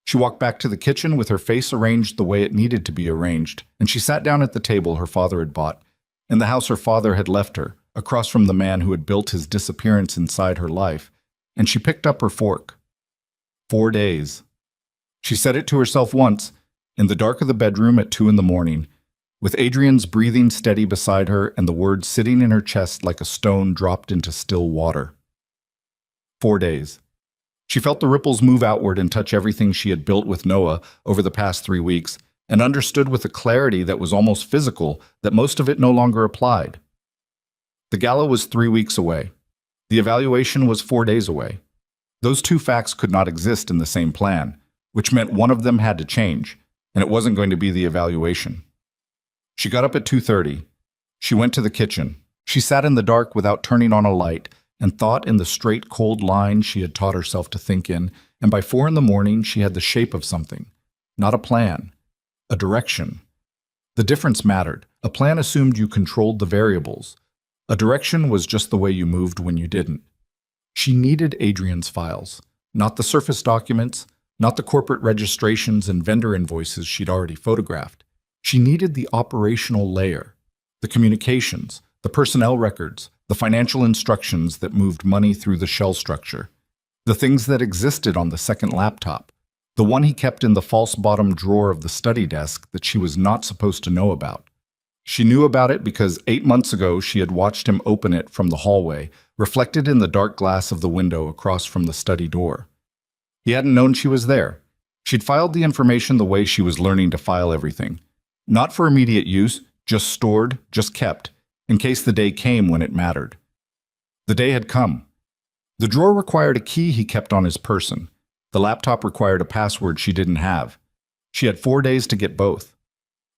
She walked back to the kitchen with her face arranged the way it needed to be arranged, and she sat down at the table her father had bought, in the house her father had left her, across from the man who had built his disappearance inside her life, and she picked up her fork. 4 days. She said it to herself once, in the dark of the bedroom at 2 a.m, with Adrian's breathing steady beside her and the words sitting in her chest like a stone dropped into still water. 4 days. She felt the ripples move outward and touch everything she had built with Noah over the past 3 weeks, and understood with a clarity that was almost physical that most of it no longer applied. The gala was 3 weeks away. The evaluation was 4 days away. Those two facts could not exist in the same plan, which meant one of them had to change, and it wasn't going to be the evaluation. She got up at 2:30. She went to the kitchen. She sat in the dark without turning on a light and thought in the straight, cold line she had taught herself to think in, and by 4 a.m, she had the shape of something. Not a plan. A direction. The difference mattered. A plan assumed you controlled the variables. A direction was just the way you moved when you didn't. She needed Adrian's files, not the surface documents, not the corporate registrations and vendor invoices she'd already photographed. She needed the operational layer, the communications, the personnel records, the financial instructions that moved money through the shell structure, the things that existed on the second laptop, the one he kept in the false bottom drawer of the study desk that she was not supposed to know about. She knew about it because 8 months ago she had watched him open it from the hallway, reflected in the dark glass of the window across from the study door. He hadn't known she was there. She'd filed the information the way she was learning to file everything. Not for immediate use, just stored, just kept, in case the day came when it mattered. The day had come. The drawer required a key he kept on his person. The laptop required a password she didn't have. She had 4 days to get both.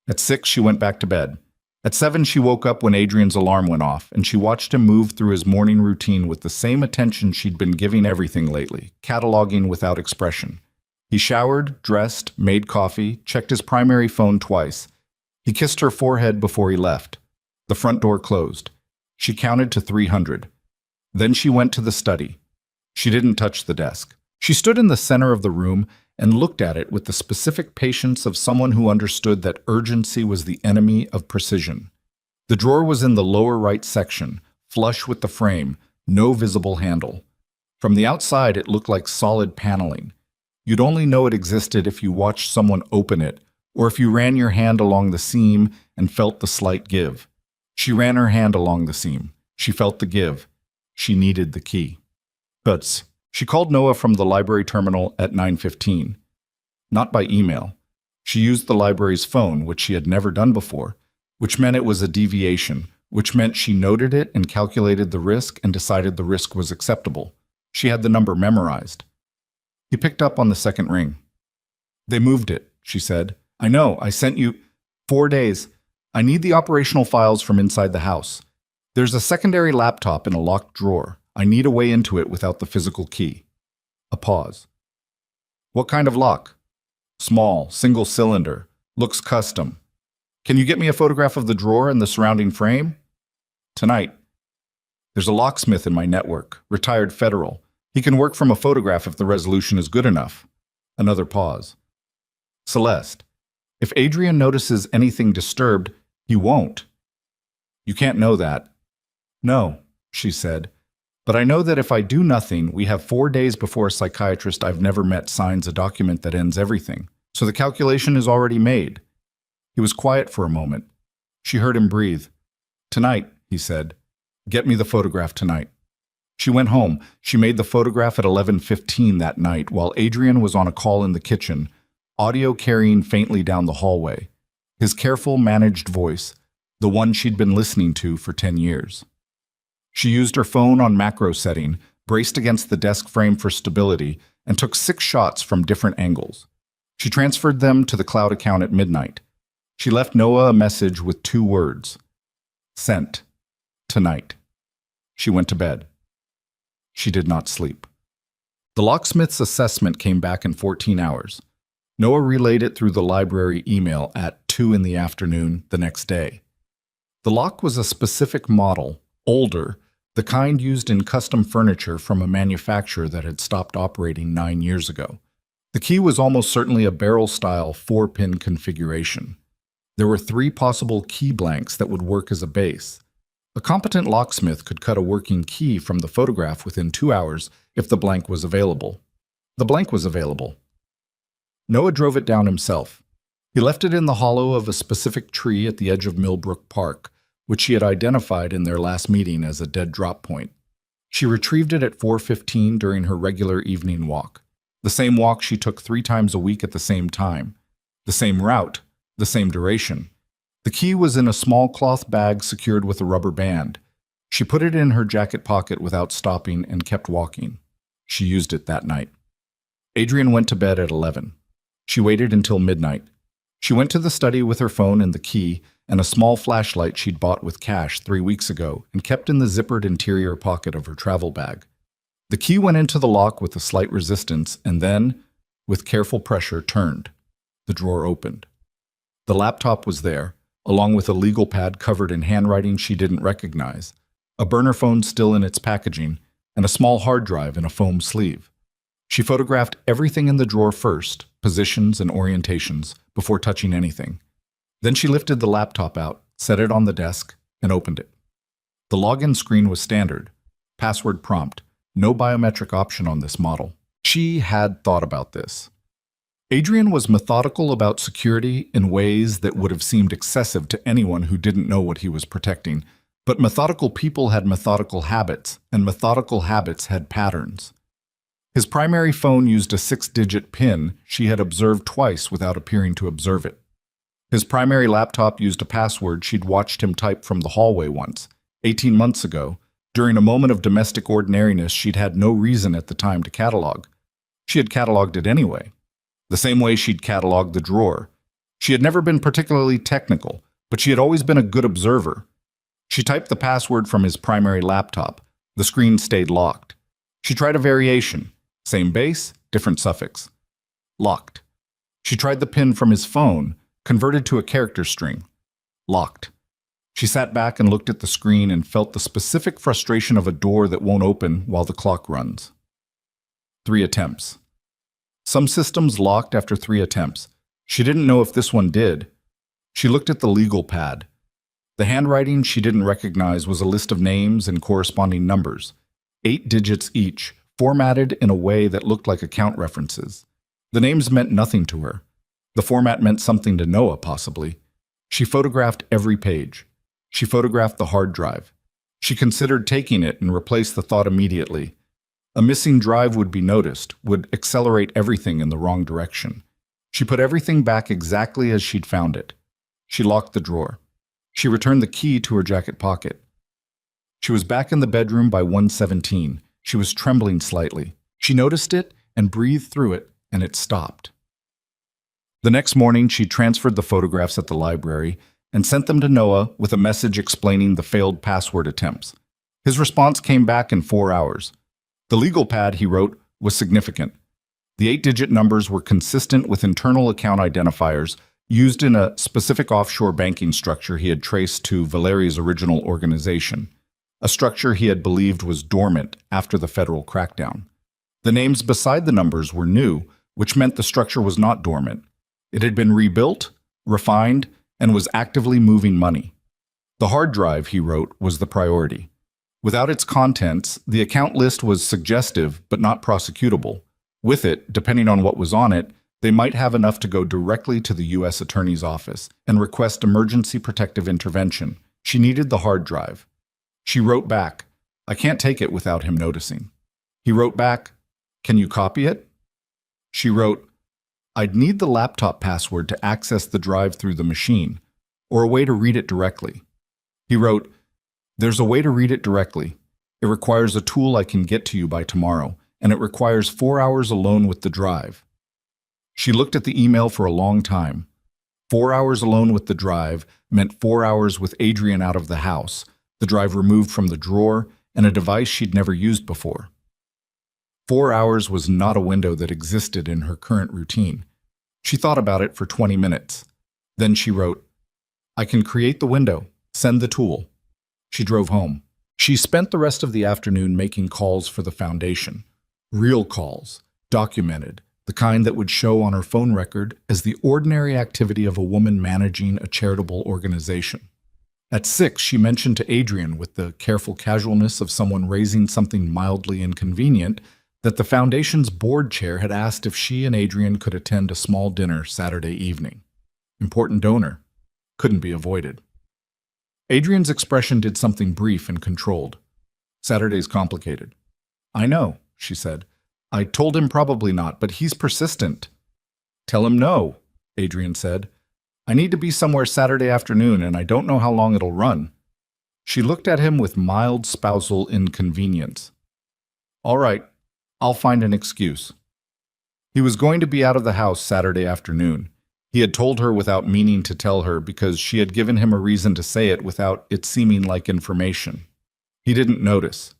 At 6, she went back to bed. At 7, she woke up when Adrian's alarm went off, and she watched him move through his morning routine with the same attention she'd been giving everything lately, cataloging without expression. He showered, dressed, made coffee, checked his primary phone twice. He kissed her forehead before he left. The front door closed. She counted to 300. Then she went to the study. She didn't touch the desk. She stood in the center of the room and looked at it with the specific patience of someone who understood that urgency was the enemy of precision. The drawer was in the lower right section, flush with the frame, no visible handle. From the outside, it looked like solid paneling. You'd only know it existed if you watched someone open it, or if you ran your hand along the seam and felt the slight give. She ran her hand along the seam. She felt the give. She needed the key. But she called Noah from the library terminal at 9:15. Not by email. She used the library's phone, which she had never done before, which meant it was a deviation, which meant she noted it and calculated the risk and decided the risk was acceptable. She had the number memorized. He picked up on the second ring. "They moved it," she said. "I know, I sent you 4 days. I need the operational files from inside the house. There's a secondary laptop in a locked drawer. I need a way into it without the physical key." A pause. "What kind of lock?" "Small, single cylinder. Looks custom. Can you get me a photograph of the drawer and the surrounding frame?" "Tonight. There's a locksmith in my network, retired federal. He can work from a photograph if the resolution is good enough." Another pause. "Celeste, if Adrian notices anything disturbed, he won't." "You can't know that." "No," she said. "But I know that if I do nothing, we have 4 days before a psychiatrist I've never met signs a document that ends everything. So the calculation is already made." He was quiet for a moment. She heard him breathe. "Tonight," he said. "Get me the photograph tonight." She went home. She made the photograph at 11:15 that night while Adrian was on a call in the kitchen, audio carrying faintly down the hallway. His careful, managed voice, the one she'd been listening to for 10 years. She used her phone on macro setting, braced against the desk frame for stability, and took 6 shots from different angles. She transferred them to the cloud account at midnight. She left Noah a message with 2 words: sent, tonight. She went to bed. She did not sleep. The locksmith's assessment came back in 14 hours. Noah relayed it through the library email at 2 in the afternoon the next day. The lock was a specific model, older, the kind used in custom furniture from a manufacturer that had stopped operating 9 years ago. The key was almost certainly a barrel-style 4-pin configuration. There were 3 possible key blanks that would work as a base. A competent locksmith could cut a working key from the photograph within 2 hours if the blank was available. The blank was available. Noah drove it down himself. He left it in the hollow of a specific tree at the edge of Millbrook Park, which she had identified in their last meeting as a dead drop point. She retrieved it at 4:15 during her regular evening walk. The same walk she took 3 times a week at the same time. The same route, the same duration. The key was in a small cloth bag secured with a rubber band. She put it in her jacket pocket without stopping and kept walking. She used it that night. Adrian went to bed at 11. She waited until midnight. She went to the study with her phone and the key and a small flashlight she'd bought with cash 3 weeks ago and kept in the zippered interior pocket of her travel bag. The key went into the lock with a slight resistance and then, with careful pressure, turned. The drawer opened. The laptop was there, along with a legal pad covered in handwriting she didn't recognize, a burner phone still in its packaging, and a small hard drive in a foam sleeve. She photographed everything in the drawer first, positions and orientations, before touching anything. Then she lifted the laptop out, set it on the desk, and opened it. The login screen was standard. Password prompt. No biometric option on this model. She had thought about this. Adrian was methodical about security in ways that would have seemed excessive to anyone who didn't know what he was protecting, but methodical people had methodical habits, and methodical habits had patterns. His primary phone used a 6-digit PIN she had observed twice without appearing to observe it. His primary laptop used a password she'd watched him type from the hallway once, 18 months ago, during a moment of domestic ordinariness she'd had no reason at the time to catalog. She had cataloged it anyway. The same way she'd cataloged the drawer. She had never been particularly technical, but she had always been a good observer. She typed the password from his primary laptop. The screen stayed locked. She tried a variation. Same base, different suffix. Locked. She tried the PIN from his phone, converted to a character string. Locked. She sat back and looked at the screen and felt the specific frustration of a door that won't open while the clock runs. 3 attempts. Some systems locked after 3 attempts. She didn't know if this one did. She looked at the legal pad. The handwriting she didn't recognize was a list of names and corresponding numbers, 8 digits each, formatted in a way that looked like account references. The names meant nothing to her. The format meant something to Noah, possibly. She photographed every page. She photographed the hard drive. She considered taking it and replaced the thought immediately. A missing drive would be noticed, would accelerate everything in the wrong direction. She put everything back exactly as she'd found it. She locked the drawer. She returned the key to her jacket pocket. She was back in the bedroom by 1:17. She was trembling slightly. She noticed it and breathed through it, and it stopped. The next morning, she transferred the photographs at the library and sent them to Noah with a message explaining the failed password attempts. His response came back in 4 hours. The legal pad, he wrote, was significant. The 8-digit numbers were consistent with internal account identifiers used in a specific offshore banking structure he had traced to Valeri's original organization, a structure he had believed was dormant after the federal crackdown. The names beside the numbers were new, which meant the structure was not dormant. It had been rebuilt, refined, and was actively moving money. The hard drive, he wrote, was the priority. Without its contents, the account list was suggestive but not prosecutable. With it, depending on what was on it, they might have enough to go directly to the U.S. Attorney's Office and request emergency protective intervention. She needed the hard drive. She wrote back, "I can't take it without him noticing." He wrote back, "Can you copy it?" She wrote, "I'd need the laptop password to access the drive through the machine, or a way to read it directly." He wrote, "There's a way to read it directly. It requires a tool I can get to you by tomorrow, and it requires 4 hours alone with the drive." She looked at the email for a long time. 4 hours alone with the drive meant 4 hours with Adrian out of the house, the drive removed from the drawer, and a device she'd never used before. 4 hours was not a window that existed in her current routine. She thought about it for 20 minutes. Then she wrote, "I can create the window. Send the tool." She drove home. She spent the rest of the afternoon making calls for the foundation. Real calls, documented, the kind that would show on her phone record as the ordinary activity of a woman managing a charitable organization. At 6, she mentioned to Adrian, with the careful casualness of someone raising something mildly inconvenient, that the foundation's board chair had asked if she and Adrian could attend a small dinner Saturday evening. Important donor. Couldn't be avoided. Adrian's expression did something brief and controlled. "Saturday's complicated." "I know," she said. "I told him probably not, but he's persistent." "Tell him no," Adrian said. "I need to be somewhere Saturday afternoon, and I don't know how long it'll run." She looked at him with mild spousal inconvenience. "All right, I'll find an excuse." He was going to be out of the house Saturday afternoon. He had told her without meaning to tell her because she had given him a reason to say it without it seeming like information. He didn't notice.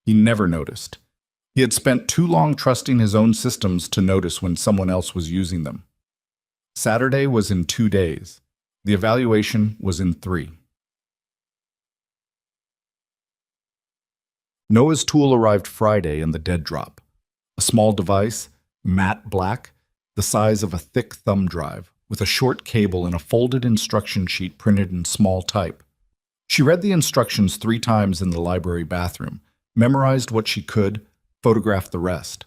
He never noticed. He had spent too long trusting his own systems to notice when someone else was using them. Saturday was in 2 days. The evaluation was in 3. Noah's tool arrived Friday in the dead drop. A small device, matte black, the size of a thick thumb drive, with a short cable and a folded instruction sheet printed in small type. She read the instructions 3 times in the library bathroom, memorized what she could, photographed the rest.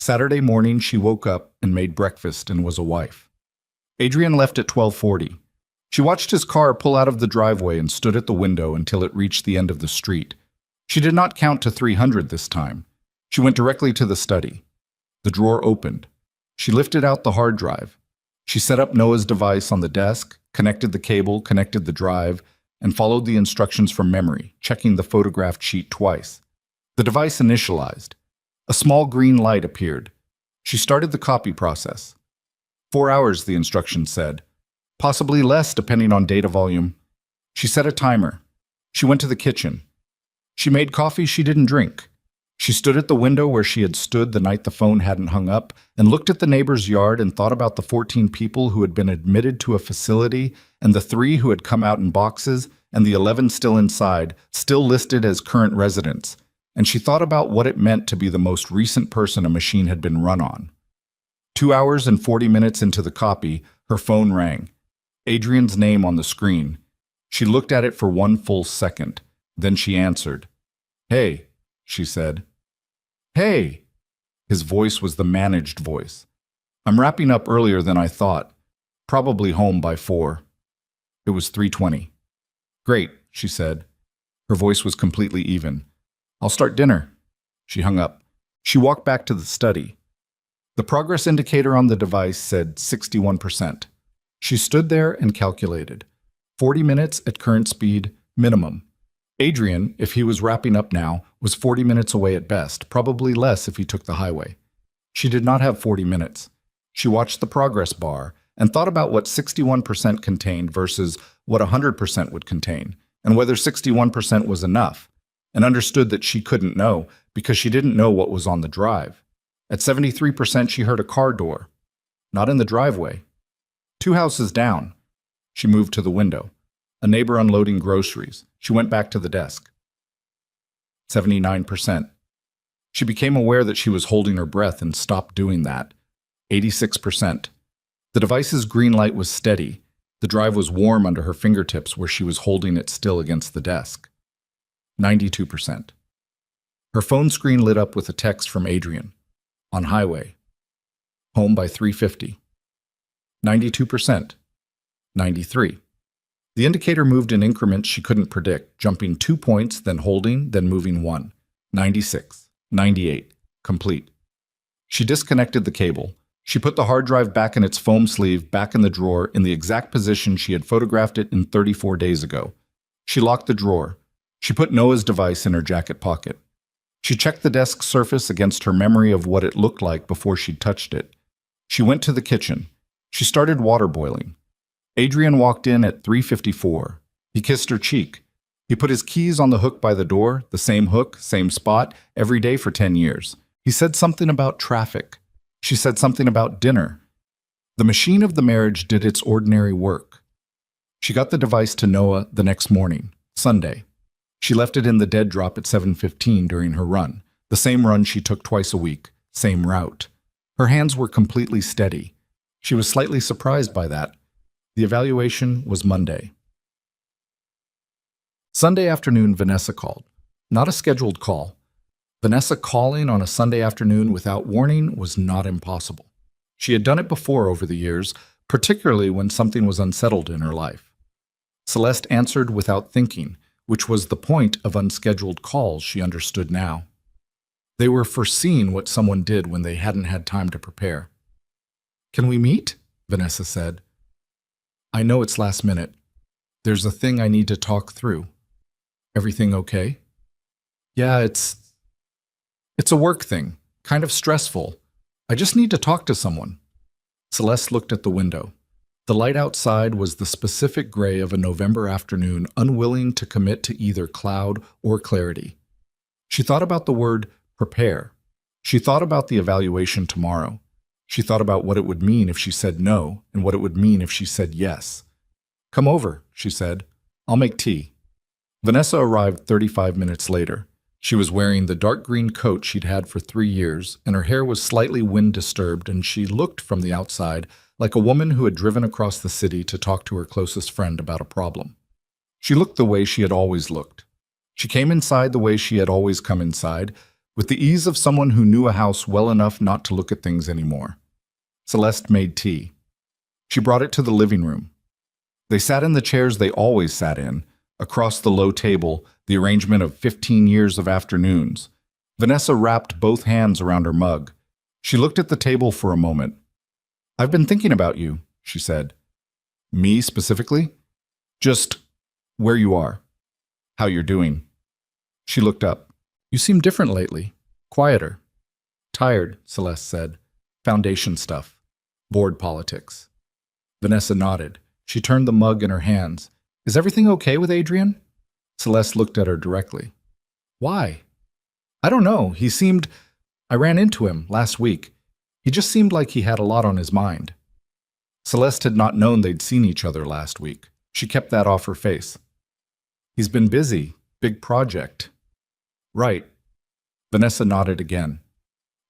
Saturday morning, she woke up and made breakfast and was a wife. Adrian left at 12:40. She watched his car pull out of the driveway and stood at the window until it reached the end of the street. She did not count to 300 this time. She went directly to the study. The drawer opened. She lifted out the hard drive. She set up Noah's device on the desk, connected the cable, connected the drive, and followed the instructions from memory, checking the photographed sheet twice. The device initialized. A small green light appeared. She started the copy process. 4 hours, the instructions said. Possibly less depending on data volume. She set a timer. She went to the kitchen. She made coffee she didn't drink. She stood at the window where she had stood the night the phone hadn't hung up and looked at the neighbor's yard and thought about the 14 people who had been admitted to a facility and the 3 who had come out in boxes and the 11 still inside, still listed as current residents. And she thought about what it meant to be the most recent person a machine had been run on. 2 hours and 40 minutes into the copy, her phone rang. Adrian's name on the screen. She looked at it for 1 full second. Then she answered. "Hey," she said. "Hey." His voice was the managed voice. "I'm wrapping up earlier than I thought. Probably home by 4. It was 3:20. "Great," she said. Her voice was completely even. "I'll start dinner." She hung up. She walked back to the study. The progress indicator on the device said 61%. She stood there and calculated. 40 minutes at current speed, minimum. Adrian, if he was wrapping up now, was 40 minutes away at best, probably less if he took the highway. She did not have 40 minutes. She watched the progress bar and thought about what 61% contained versus what 100% would contain, and whether 61% was enough, and understood that she couldn't know because she didn't know what was on the drive. At 73%, she heard a car door. Not in the driveway. 2 houses down. She moved to the window. A neighbor unloading groceries. She went back to the desk. 79%. She became aware that she was holding her breath and stopped doing that. 86%. The device's green light was steady. The drive was warm under her fingertips where she was holding it still against the desk. 92%. Her phone screen lit up with a text from Adrian. On highway. Home by 3:50. 92%. 93. The indicator moved in increments she couldn't predict, jumping 2 points, then holding, then moving 1. 96. 98. Complete. She disconnected the cable. She put the hard drive back in its foam sleeve, back in the drawer, in the exact position she had photographed it in 34 days ago. She locked the drawer. She put Noah's device in her jacket pocket. She checked the desk surface against her memory of what it looked like before she'd touched it. She went to the kitchen. She started water boiling. Adrian walked in at 3:54. He kissed her cheek. He put his keys on the hook by the door, the same hook, same spot, every day for 10 years. He said something about traffic. She said something about dinner. The machine of the marriage did its ordinary work. She got the device to Noah the next morning, Sunday. She left it in the dead drop at 7:15 during her run, the same run she took twice a week, same route. Her hands were completely steady. She was slightly surprised by that. The evaluation was Monday. Sunday afternoon, Vanessa called. Not a scheduled call. Vanessa calling on a Sunday afternoon without warning was not impossible. She had done it before over the years, particularly when something was unsettled in her life. Celeste answered without thinking, which was the point of unscheduled calls, she understood now. They were foreseeing what someone did when they hadn't had time to prepare. "Can we meet?" Vanessa said. "I know it's last minute. There's a thing I need to talk through. Everything okay?" "Yeah, it's a work thing, kind of stressful. I just need to talk to someone." Celeste looked at the window. The light outside was the specific gray of a November afternoon, unwilling to commit to either cloud or clarity. She thought about the word prepare. She thought about the evaluation tomorrow. She thought about what it would mean if she said no and what it would mean if she said yes. "Come over," she said. "I'll make tea." Vanessa arrived 35 minutes later. She was wearing the dark green coat she'd had for 3 years, and her hair was slightly wind-disturbed, and she looked from the outside like a woman who had driven across the city to talk to her closest friend about a problem. She looked the way she had always looked. She came inside the way she had always come inside, with the ease of someone who knew a house well enough not to look at things anymore. Celeste made tea. She brought it to the living room. They sat in the chairs they always sat in, across the low table, the arrangement of 15 years of afternoons. Vanessa wrapped both hands around her mug. She looked at the table for a moment. "I've been thinking about you," she said. "Me specifically?" "Just where you are. How you're doing." She looked up. "You seem different lately. Quieter." "Tired," Celeste said. "Foundation stuff. Board politics." Vanessa nodded. She turned the mug in her hands. "Is everything okay with Adrian?" Celeste looked at her directly. "Why?" "I don't know. I ran into him last week. He just seemed like he had a lot on his mind." Celeste had not known they'd seen each other last week. She kept that off her face. "He's been busy. Big project." "Right." Vanessa nodded again.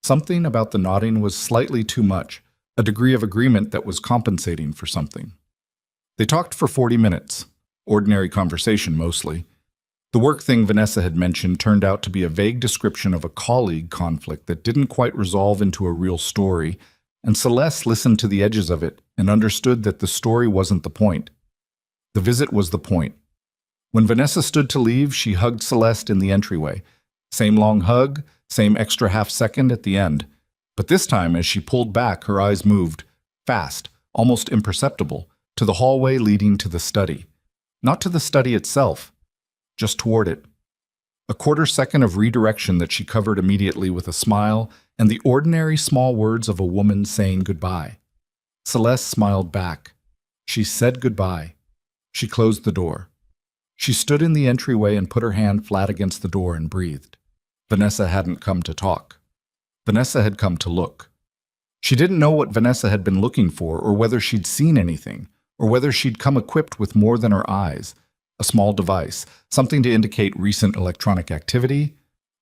Something about the nodding was slightly too much, a degree of agreement that was compensating for something. They talked for 40 minutes. Ordinary conversation, mostly. The work thing Vanessa had mentioned turned out to be a vague description of a colleague conflict that didn't quite resolve into a real story, and Celeste listened to the edges of it and understood that the story wasn't the point. The visit was the point. When Vanessa stood to leave, she hugged Celeste in the entryway. Same long hug, same extra half second at the end. But this time, as she pulled back, her eyes moved, fast, almost imperceptible, to the hallway leading to the study. Not to the study itself, just toward it. A quarter second of redirection that she covered immediately with a smile and the ordinary small words of a woman saying goodbye. Celeste smiled back. She said goodbye. She closed the door. She stood in the entryway and put her hand flat against the door and breathed. Vanessa hadn't come to talk. Vanessa had come to look. She didn't know what Vanessa had been looking for, or whether she'd seen anything, or whether she'd come equipped with more than her eyes. A small device, something to indicate recent electronic activity,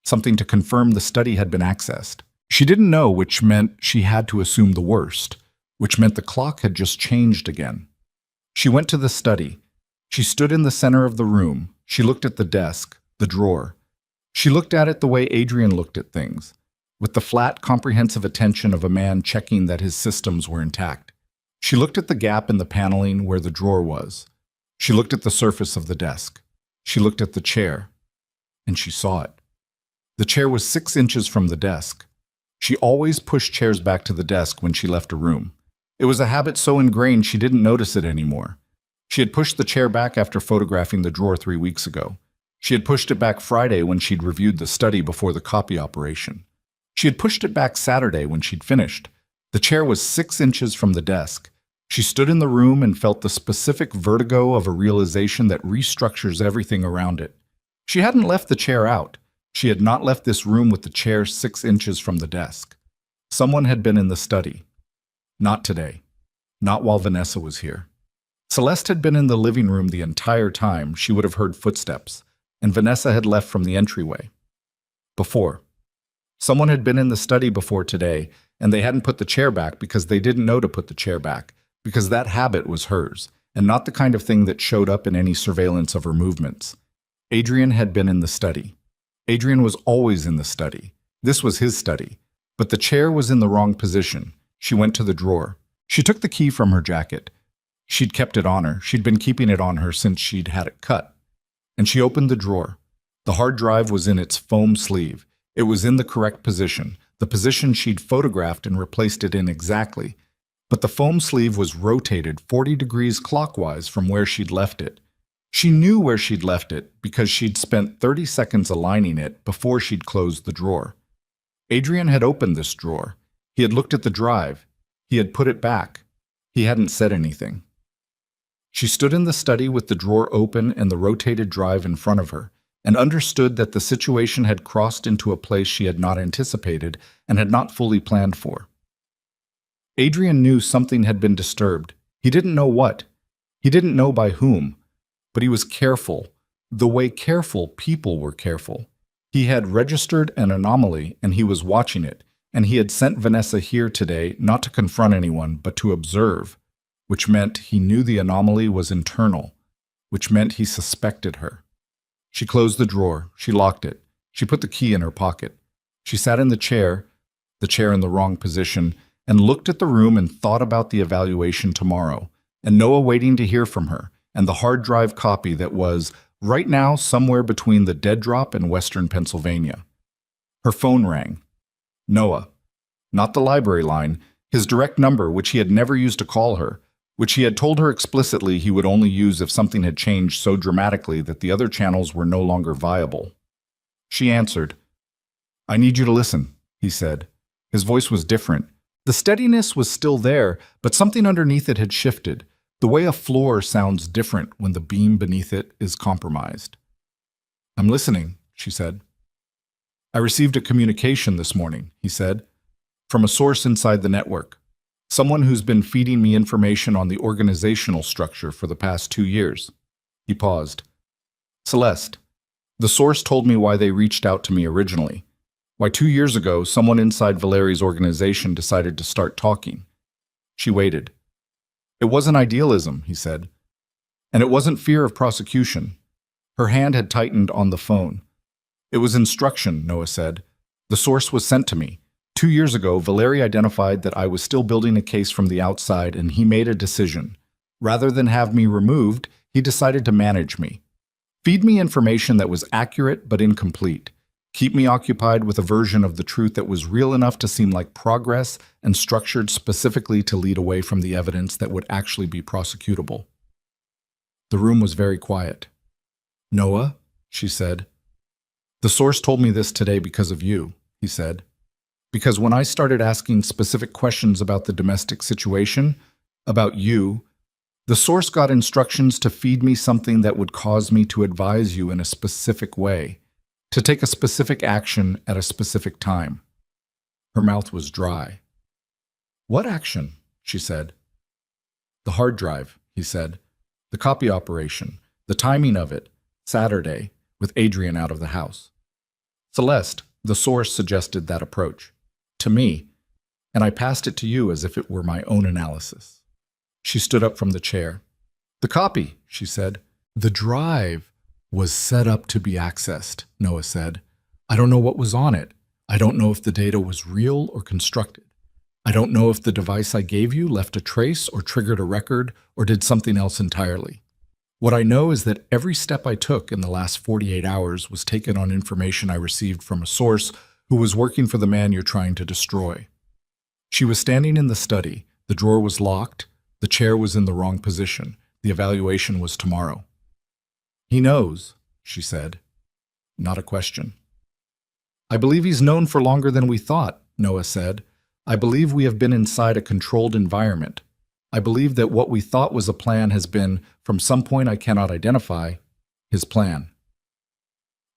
something to confirm the study had been accessed. She didn't know, which meant she had to assume the worst, which meant the clock had just changed again. She went to the study. She stood in the center of the room. She looked at the desk, the drawer. She looked at it the way Adrian looked at things, with the flat, comprehensive attention of a man checking that his systems were intact. She looked at the gap in the paneling where the drawer was. She looked at the surface of the desk. She looked at the chair, and she saw it. The chair was 6 inches from the desk. She always pushed chairs back to the desk when she left a room. It was a habit so ingrained she didn't notice it anymore. She had pushed the chair back after photographing the drawer 3 weeks ago. She had pushed it back Friday when she'd reviewed the study before the copy operation. She had pushed it back Saturday when she'd finished. The chair was 6 inches from the desk. She stood in the room and felt the specific vertigo of a realization that restructures everything around it. She hadn't left the chair out. She had not left this room with the chair 6 inches from the desk. Someone had been in the study. Not today. Not while Vanessa was here. Celeste had been in the living room the entire time. She would have heard footsteps, and Vanessa had left from the entryway. Before. Someone had been in the study before today, and they hadn't put the chair back because they didn't know to put the chair back, because that habit was hers, and not the kind of thing that showed up in any surveillance of her movements. Adrian had been in the study. Adrian was always in the study. This was his study. But the chair was in the wrong position. She went to the drawer. She took the key from her jacket. She'd kept it on her. She'd been keeping it on her since she'd had it cut. And she opened the drawer. The hard drive was in its foam sleeve. It was in the correct position, the position she'd photographed and replaced it in exactly. But the foam sleeve was rotated 40 degrees clockwise from where she'd left it. She knew where she'd left it because she'd spent 30 seconds aligning it before she'd closed the drawer. Adrian had opened this drawer. He had looked at the drive. He had put it back. He hadn't said anything. She stood in the study with the drawer open and the rotated drive in front of her, and understood that the situation had crossed into a place she had not anticipated and had not fully planned for. Adrian knew something had been disturbed. He didn't know what. He didn't know by whom. But he was careful, the way careful people were careful. He had registered an anomaly, and he was watching it, and he had sent Vanessa here today not to confront anyone, but to observe, which meant he knew the anomaly was internal, which meant he suspected her. She closed the drawer. She locked it. She put the key in her pocket. She sat in the chair in the wrong position, and looked at the room and thought about the evaluation tomorrow, and Noah waiting to hear from her, and the hard drive copy that was, right now, somewhere between the dead drop and western Pennsylvania. Her phone rang. Noah. Not the library line, his direct number, which he had never used to call her, which he had told her explicitly he would only use if something had changed so dramatically that the other channels were no longer viable. She answered. "I need you to listen," he said. His voice was different. The steadiness was still there, but something underneath it had shifted, the way a floor sounds different when the beam beneath it is compromised. "I'm listening," she said. "I received a communication this morning," he said, "from a source inside the network. Someone who's been feeding me information on the organizational structure for the past 2 years. He paused. "Celeste, the source told me why they reached out to me originally. Why 2 years ago, someone inside Valeri's organization decided to start talking." She waited. "It wasn't idealism," he said. "And it wasn't fear of prosecution." Her hand had tightened on the phone. "It was instruction," Noah said. "The source was sent to me. 2 years ago, Valeri identified that I was still building a case from the outside, and he made a decision. Rather than have me removed, he decided to manage me. Feed me information that was accurate but incomplete. Keep me occupied with a version of the truth that was real enough to seem like progress and structured specifically to lead away from the evidence that would actually be prosecutable." The room was very quiet. "Noah," she said. "The source told me this today because of you," he said. "Because when I started asking specific questions about the domestic situation, about you, the source got instructions to feed me something that would cause me to advise you in a specific way, to take a specific action at a specific time." Her mouth was dry. "What action?" she said. "The hard drive," he said. "The copy operation, the timing of it, Saturday, with Adrian out of the house. Celeste, the source suggested that approach. To me, and I passed it to you as if it were my own analysis." She stood up from the chair. "The copy," she said. "The drive was set up to be accessed," Noah said. "I don't know what was on it. I don't know if the data was real or constructed. I don't know if the device I gave you left a trace or triggered a record or did something else entirely. What I know is that every step I took in the last 48 hours was taken on information I received from a source who was working for the man you're trying to destroy." She was standing in the study. The drawer was locked. The chair was in the wrong position. The evaluation was tomorrow. "He knows," she said. Not a question. "I believe he's known for longer than we thought," Noah said. "I believe we have been inside a controlled environment. I believe that what we thought was a plan has been, from some point I cannot identify, his plan.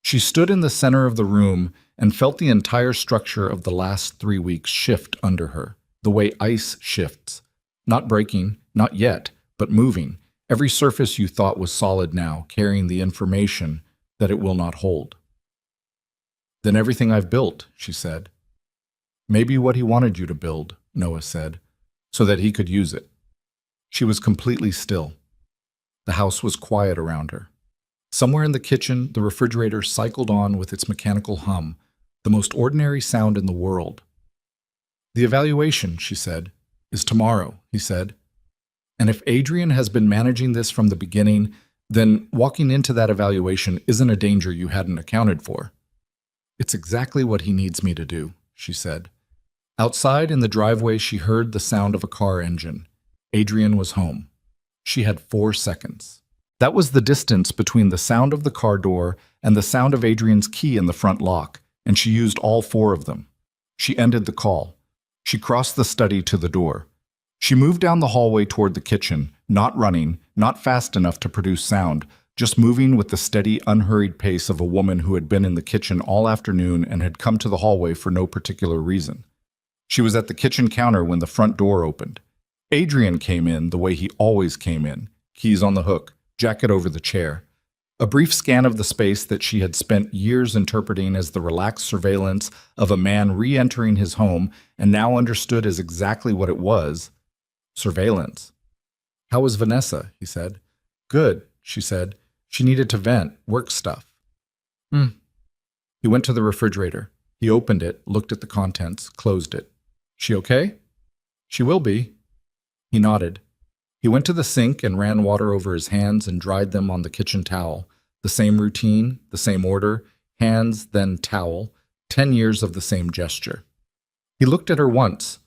She stood in the center of the room and felt the entire structure of the last 3 weeks shift under her, the way ice shifts. Not breaking, not yet, but moving. Every surface you thought was solid now, carrying the information that it will not hold. Then everything I've built, she said. Maybe what he wanted you to build, Noah said, so that he could use it. She was completely still. The house was quiet around her. Somewhere in the kitchen, the refrigerator cycled on with its mechanical hum, the most ordinary sound in the world. The evaluation, she said, is tomorrow, he said. And if Adrian has been managing this from the beginning, then walking into that evaluation isn't a danger you hadn't accounted for. It's exactly what he needs me to do, she said. Outside in the driveway, she heard the sound of a car engine. Adrian was home. She had 4 seconds. That was the distance between the sound of the car door and the sound of Adrian's key in the front lock, and she used all 4 of them. She ended the call. She crossed the study to the door. She moved down the hallway toward the kitchen, not running, not fast enough to produce sound, just moving with the steady, unhurried pace of a woman who had been in the kitchen all afternoon and had come to the hallway for no particular reason. She was at the kitchen counter when the front door opened. Adrian came in the way he always came in, keys on the hook, jacket over the chair. A brief scan of the space that she had spent years interpreting as the relaxed surveillance of a man re-entering his home and now understood as exactly what it was: surveillance. "How was Vanessa?" he said. "Good," she said. "She needed to vent, work stuff." He went to the refrigerator. He opened it, looked at the contents, closed it. "She okay?" "She will be." He nodded. He went to the sink and ran water over his hands and dried them on the kitchen towel. The same routine, the same order, hands, then towel, 10 years of the same gesture. He looked at her once,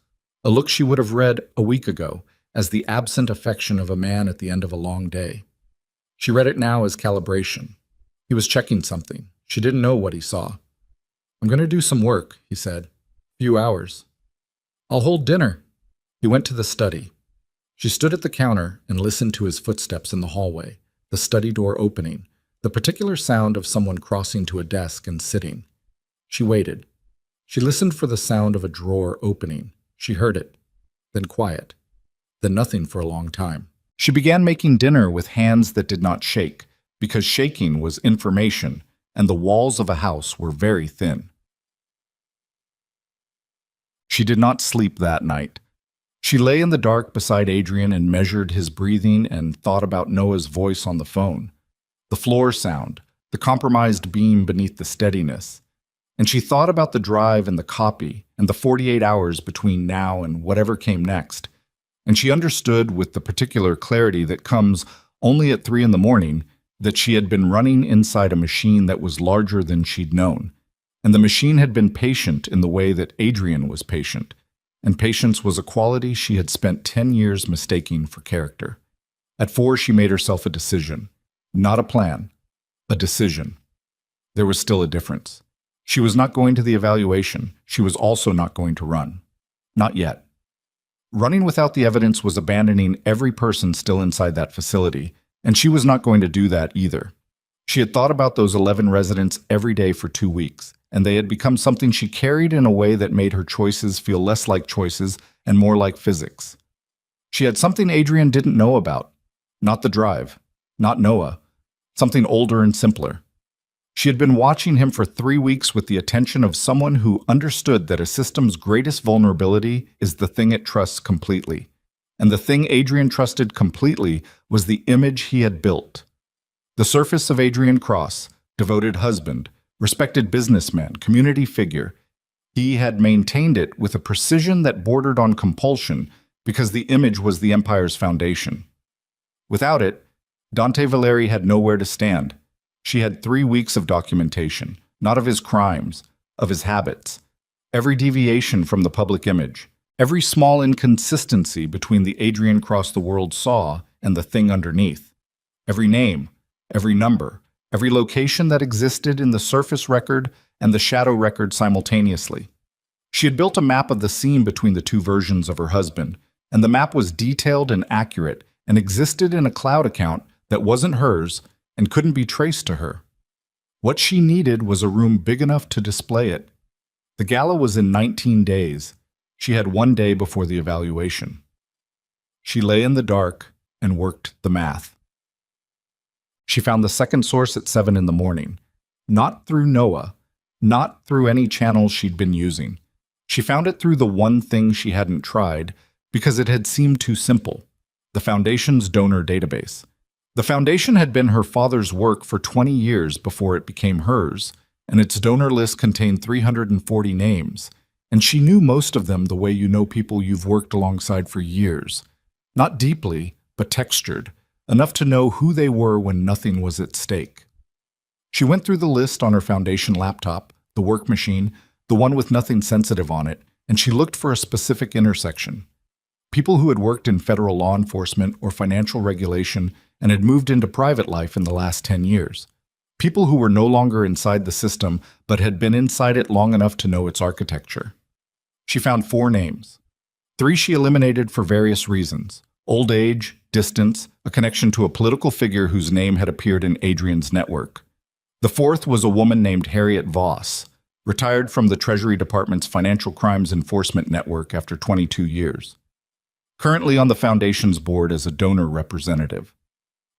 a look she would have read a week ago as the absent affection of a man at the end of a long day. She read it now as calibration. He was checking something. She didn't know what he saw. "I'm going to do some work," he said. "Few hours." "I'll hold dinner." He went to the study. She stood at the counter and listened to his footsteps in the hallway, the study door opening, the particular sound of someone crossing to a desk and sitting. She waited. She listened for the sound of a drawer opening. She heard it. Then quiet. Then nothing for a long time. She began making dinner with hands that did not shake, because shaking was information, and the walls of a house were very thin. She did not sleep that night. She lay in the dark beside Adrian and measured his breathing and thought about Noah's voice on the phone, the floor sound, the compromised beam beneath the steadiness. And she thought about the drive and the copy and the 48 hours between now and whatever came next. And she understood with the particular clarity that comes only at 3 a.m. that she had been running inside a machine that was larger than she'd known. And the machine had been patient in the way that Adrian was patient. And patience was a quality she had spent 10 years mistaking for character. At 4, she made herself a decision. Not a plan, a decision. There was still a difference. She was not going to the evaluation. She was also not going to run. Not yet. Running without the evidence was abandoning every person still inside that facility, and she was not going to do that either. She had thought about those 11 residents every day for 2 weeks, and they had become something she carried in a way that made her choices feel less like choices and more like physics. She had something Adrian didn't know about. Not the drive. Not Noah. Something older and simpler. She had been watching him for 3 weeks with the attention of someone who understood that a system's greatest vulnerability is the thing it trusts completely. And the thing Adrian trusted completely was the image he had built. The surface of Adrian Cross, devoted husband, respected businessman, community figure. He had maintained it with a precision that bordered on compulsion because the image was the empire's foundation. Without it, Dante Valeri had nowhere to stand. She had 3 weeks of documentation, not of his crimes, of his habits. Every deviation from the public image, every small inconsistency between the Adrian Cross the world saw and the thing underneath. Every name, every number, every location that existed in the surface record and the shadow record simultaneously. She had built a map of the seam between the 2 versions of her husband, and the map was detailed and accurate and existed in a cloud account that wasn't hers and couldn't be traced to her. What she needed was a room big enough to display it. The gala was in 19 days. She had 1 day before the evaluation. She lay in the dark and worked the math. She found the second source at 7 in the morning. Not through Noah, not through any channels she'd been using. She found it through the one thing she hadn't tried because it had seemed too simple: the Foundation's donor database. The Foundation had been her father's work for 20 years before it became hers, and its donor list contained 340 names, and she knew most of them the way you know people you've worked alongside for years. Not deeply, but textured, enough to know who they were when nothing was at stake. She went through the list on her Foundation laptop, the work machine, the one with nothing sensitive on it, and she looked for a specific intersection. People who had worked in federal law enforcement or financial regulation and had moved into private life in the last 10 years. People who were no longer inside the system but had been inside it long enough to know its architecture. She found 4 names. 3 she eliminated for various reasons: old age, distance, a connection to a political figure whose name had appeared in Adrian's network. The 4th was a woman named Harriet Voss, retired from the Treasury Department's Financial Crimes Enforcement Network after 22 years. Currently on the Foundation's board as a donor representative.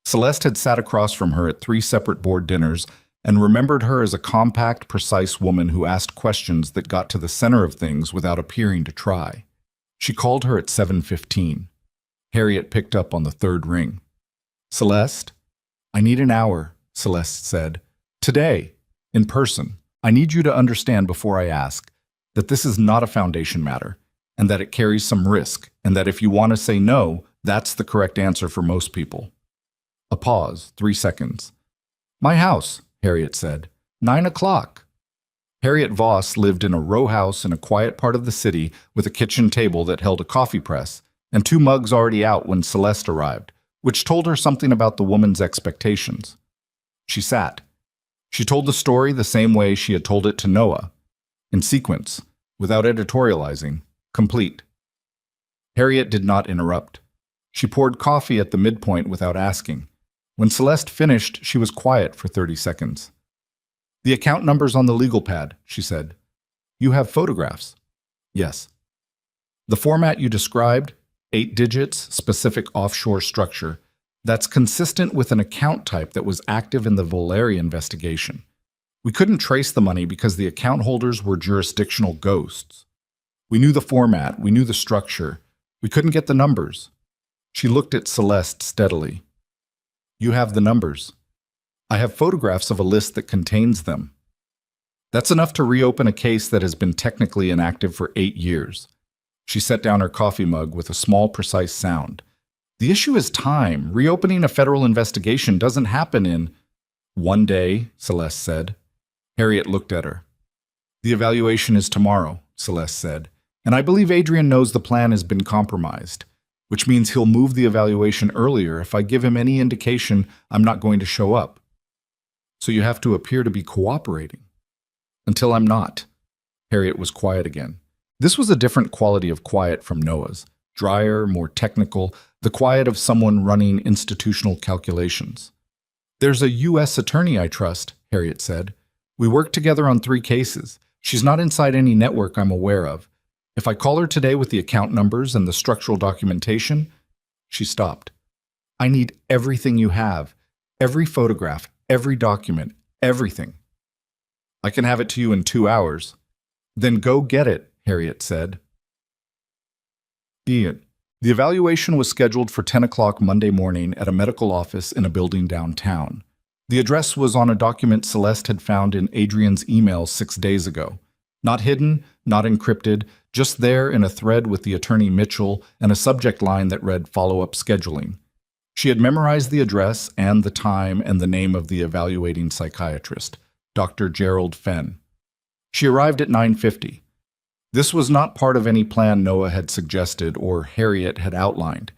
Celeste had sat across from her at 3 separate board dinners and remembered her as a compact, precise woman who asked questions that got to the center of things without appearing to try. She called her at 7:15. Harriet picked up on the 3rd ring. "Celeste, I need an hour," Celeste said. "Today, in person. I need you to understand before I ask that this is not a Foundation matter, and that it carries some risk, and that if you want to say no, that's the correct answer for most people." A pause, 3 seconds. "My house," Harriet said. 9 o'clock. Harriet Voss lived in a row house in a quiet part of the city with a kitchen table that held a coffee press and 2 mugs already out when Celeste arrived, which told her something about the woman's expectations. She sat. She told the story the same way she had told it to Noah, in sequence, without editorializing, complete. Harriet did not interrupt. She poured coffee at the midpoint without asking. When Celeste finished, she was quiet for 30 seconds. "The account number's on the legal pad," she said. "You have photographs?" "Yes." "The format you described, 8 digits, specific offshore structure, that's consistent with an account type that was active in the Valeri investigation. We couldn't trace the money because the account holders were jurisdictional ghosts. We knew the format, we knew the structure. We couldn't get the numbers." She looked at Celeste steadily. "You have the numbers. I have photographs of a list that contains them. That's enough to reopen a case that has been technically inactive for 8 years. She set down her coffee mug with a small, precise sound. "The issue is time. Reopening a federal investigation doesn't happen in—" "1 day," Celeste said. Harriet looked at her. "The evaluation is tomorrow," Celeste said, "and I believe Adrian knows the plan has been compromised, which means he'll move the evaluation earlier if I give him any indication I'm not going to show up. So you have to appear to be cooperating." "Until I'm not." Harriet was quiet again. This was a different quality of quiet from Noah's. Drier, more technical, the quiet of someone running institutional calculations. "There's a U.S. attorney I trust," Harriet said. "We worked together on 3 cases. She's not inside any network I'm aware of. If I call her today with the account numbers and the structural documentation—" She stopped. "I need everything you have. Every photograph, every document, everything." "I can have it to you in 2 hours." "Then go get it," Harriet said. The evaluation was scheduled for 10 o'clock Monday morning at a medical office in a building downtown. The address was on a document Celeste had found in Adrian's email 6 days ago. Not hidden, not encrypted, just there in a thread with the attorney Mitchell and a subject line that read follow-up scheduling. She had memorized the address and the time and the name of the evaluating psychiatrist, Dr. Gerald Fenn. She arrived at 9:50. This was not part of any plan Noah had suggested or Harriet had outlined.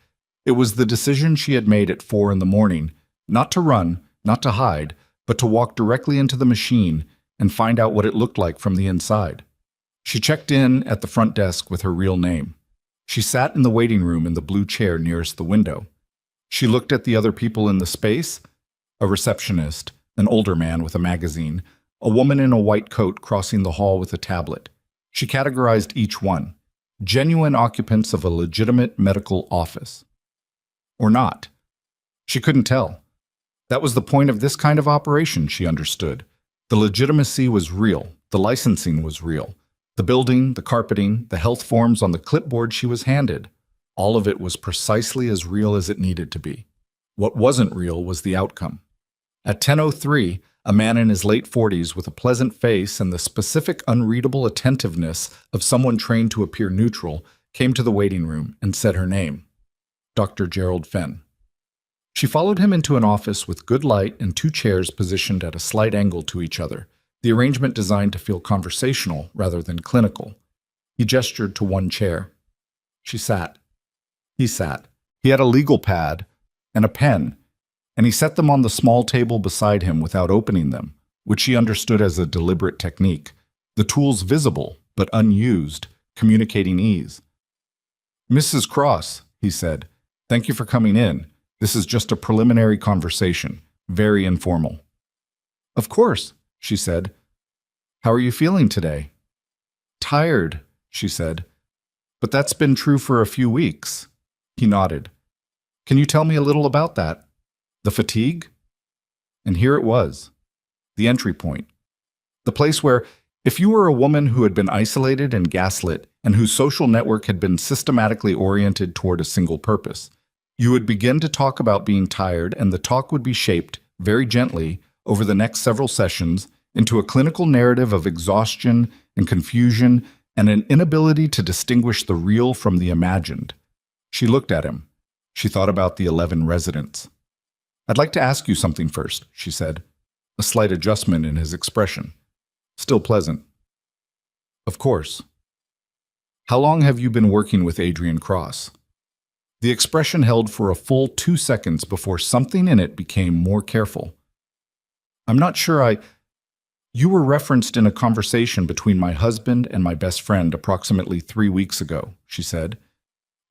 It was the decision she had made at 4 in the morning, not to run, not to hide, but to walk directly into the machine and find out what it looked like from the inside. She checked in at the front desk with her real name. She sat in the waiting room in the blue chair nearest the window. She looked at the other people in the space, a receptionist, an older man with a magazine, a woman in a white coat crossing the hall with a tablet. She categorized each one. Genuine occupants of a legitimate medical office. Or not. She couldn't tell. That was the point of this kind of operation, she understood. The legitimacy was real. The licensing was real. The building, the carpeting, the health forms on the clipboard she was handed. All of it was precisely as real as it needed to be. What wasn't real was the outcome. At 10:03, a man in his late 40s with a pleasant face and the specific unreadable attentiveness of someone trained to appear neutral came to the waiting room and said her name, Dr. Gerald Fenn. She followed him into an office with good light and two chairs positioned at a slight angle to each other, the arrangement designed to feel conversational rather than clinical. He gestured to one chair. She sat. He sat. He had a legal pad and a pen, and he set them on the small table beside him without opening them, which she understood as a deliberate technique, the tools visible but unused, communicating ease. "Mrs. Cross," he said, "thank you for coming in. This is just a preliminary conversation, very informal." "Of course," she said. "How are you feeling today?" "Tired," she said. "But that's been true for a few weeks." He nodded. "Can you tell me a little about that? The fatigue?" And here it was, the entry point. The place where, if you were a woman who had been isolated and gaslit and whose social network had been systematically oriented toward a single purpose, you would begin to talk about being tired, and the talk would be shaped, very gently, over the next several sessions, into a clinical narrative of exhaustion and confusion and an inability to distinguish the real from the imagined. She looked at him. She thought about the 11 residents. "I'd like to ask you something first," she said, a slight adjustment in his expression. Still pleasant. "Of course. How long have you been working with Adrian Cross?" The expression held for a full 2 seconds before something in it became more careful. "I'm not sure You were referenced in a conversation between my husband and my best friend approximately 3 weeks ago," she said.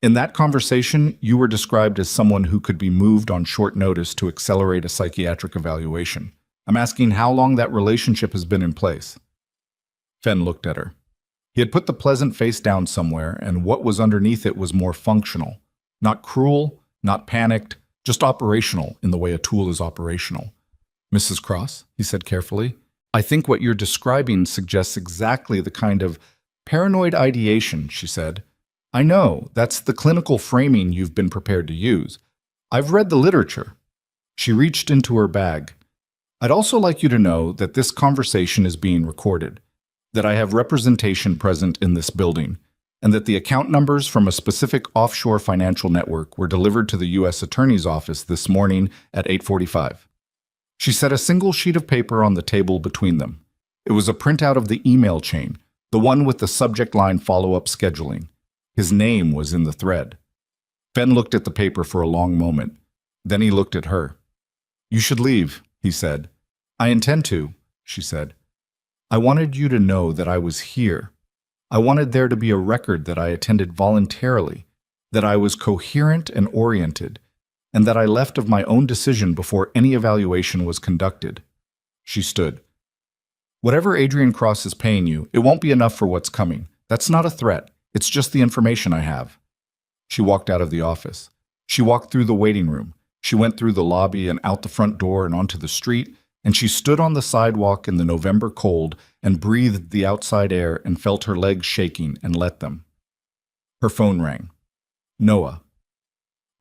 "In that conversation, you were described as someone who could be moved on short notice to accelerate a psychiatric evaluation. I'm asking how long that relationship has been in place." Fenn looked at her. He had put the pleasant face down somewhere, and what was underneath it was more functional. Not cruel, not panicked, just operational in the way a tool is operational. "Mrs. Cross," he said carefully, "I think what you're describing suggests exactly the kind of paranoid ideation," she said. "I know, that's the clinical framing you've been prepared to use. I've read the literature." She reached into her bag. "I'd also like you to know that this conversation is being recorded, that I have representation present in this building, and that the account numbers from a specific offshore financial network were delivered to the U.S. Attorney's Office this morning at 8:45. She set a single sheet of paper on the table between them. It was a printout of the email chain, the one with the subject line follow-up scheduling. His name was in the thread. Fenn looked at the paper for a long moment. Then he looked at her. "You should leave," he said. "I intend to," she said. "I wanted you to know that I was here. I wanted there to be a record that I attended voluntarily, that I was coherent and oriented, and that I left of my own decision before any evaluation was conducted." She stood. "Whatever Adrian Cross is paying you, it won't be enough for what's coming. That's not a threat. It's just the information I have." She walked out of the office. She walked through the waiting room. She went through the lobby and out the front door and onto the street, and she stood on the sidewalk in the November cold and breathed the outside air and felt her legs shaking and let them. Her phone rang. Noah.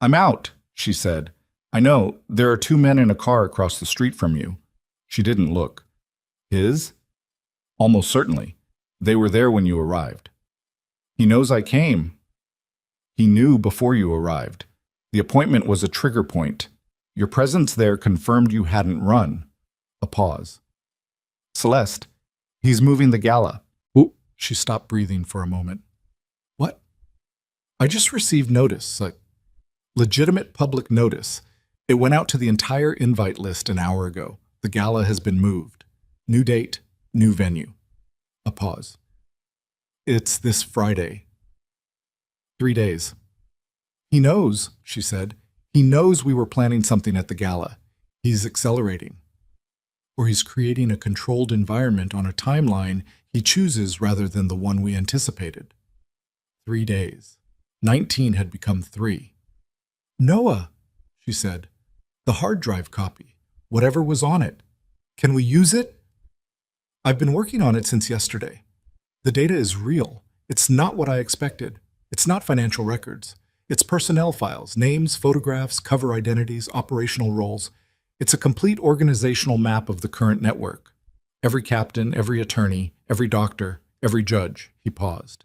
"I'm out," she said. "I know, there are 2 men in a car across the street from you." She didn't look. "His?" "Almost certainly. They were there when you arrived." "He knows I came." "He knew before you arrived. The appointment was a trigger point. Your presence there confirmed you hadn't run." A pause. "Celeste, he's moving the gala." Ooh, she stopped breathing for a moment. "What?" "I just received notice, a legitimate public notice. It went out to the entire invite list an hour ago. The gala has been moved. New date, new venue." A pause. "It's this Friday." 3 days. He knows, she said. He knows we were planning something at the gala. He's accelerating. Or he's creating a controlled environment on a timeline he chooses rather than the one we anticipated. 3 days. 19 had become 3. Noah, she said. The hard drive copy. Whatever was on it. Can we use it? I've been working on it since yesterday. The data is real. It's not what I expected. It's not financial records. It's personnel files, names, photographs, cover identities, operational roles. It's a complete organizational map of the current network. Every captain, every attorney, every doctor, every judge. He paused.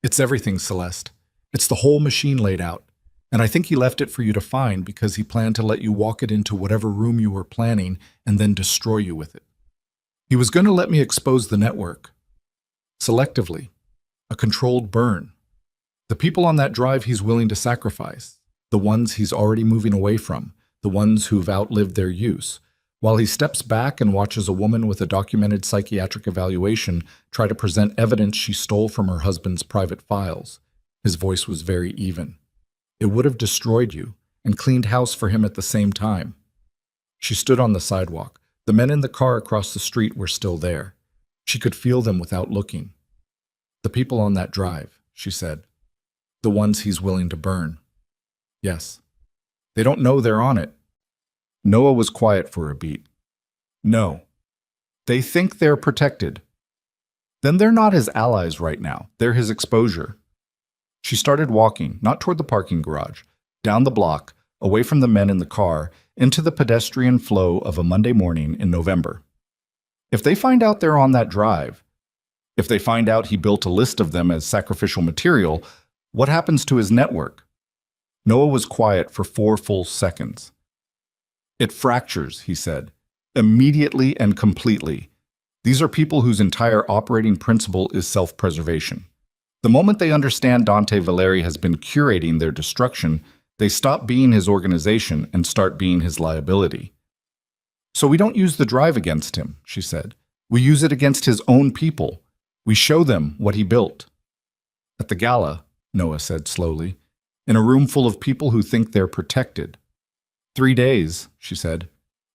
It's everything, Celeste. It's the whole machine laid out. And I think he left it for you to find because he planned to let you walk it into whatever room you were planning and then destroy you with it. He was going to let me expose the network. Selectively. A controlled burn. The people on that drive he's willing to sacrifice. The ones he's already moving away from. The ones who've outlived their use. While he steps back and watches a woman with a documented psychiatric evaluation try to present evidence she stole from her husband's private files. His voice was very even. It would have destroyed you and cleaned house for him at the same time. She stood on the sidewalk. The men in the car across the street were still there. She could feel them without looking. The people on that drive, she said. The ones he's willing to burn. Yes. They don't know they're on it. Noah was quiet for a beat. No. They think they're protected. Then they're not his allies right now. They're his exposure. She started walking, not toward the parking garage, down the block, away from the men in the car, into the pedestrian flow of a Monday morning in November. If they find out they're on that drive, if they find out he built a list of them as sacrificial material, what happens to his network? Noah was quiet for 4 full seconds. It fractures, he said, immediately and completely. These are people whose entire operating principle is self-preservation. The moment they understand Dante Valeri has been curating their destruction, they stop being his organization and start being his liability. So we don't use the drive against him, she said. We use it against his own people. We show them what he built. At the gala, Noah said slowly, in a room full of people who think they're protected. 3 days, she said.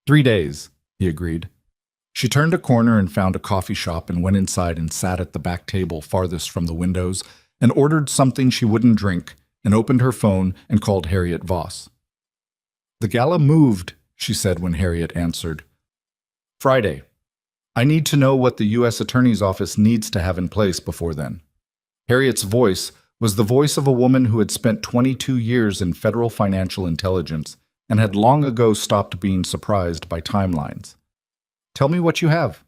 3 days, he agreed. She turned a corner and found a coffee shop and went inside and sat at the back table farthest from the windows and ordered something she wouldn't drink and opened her phone and called Harriet Voss. The gala moved, she said when Harriet answered. Friday. I need to know what the U.S. Attorney's Office needs to have in place before then. Harriet's voice was the voice of a woman who had spent 22 years in federal financial intelligence and had long ago stopped being surprised by timelines. Tell me what you have.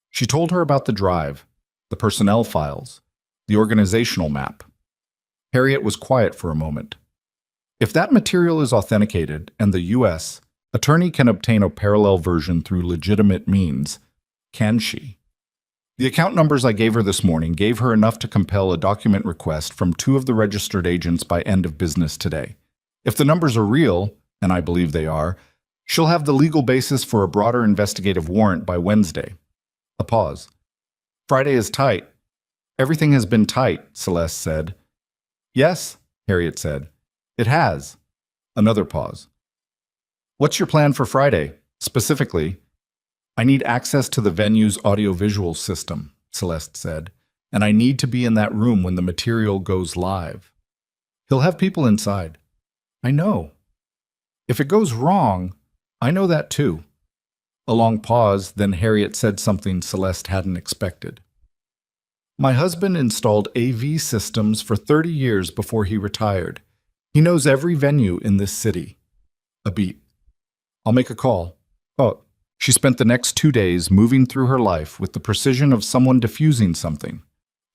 She told her about the drive, the personnel files, the organizational map. Harriet was quiet for a moment. If that material is authenticated and the U.S. attorney can obtain a parallel version through legitimate means, can she? The account numbers I gave her this morning gave her enough to compel a document request from 2 of the registered agents by end of business today. If the numbers are real, and I believe they are, she'll have the legal basis for a broader investigative warrant by Wednesday. A pause. Friday is tight. Everything has been tight, Celeste said. Yes, Harriet said. It has. Another pause. What's your plan for Friday, specifically? I need access to the venue's audiovisual system, Celeste said, and I need to be in that room when the material goes live. He'll have people inside. I know. If it goes wrong, I know that too. A long pause, then Harriet said something Celeste hadn't expected. My husband installed AV systems for 30 years before he retired. He knows every venue in this city. A beat. I'll make a call. Oh, she spent the next 2 days moving through her life with the precision of someone diffusing something.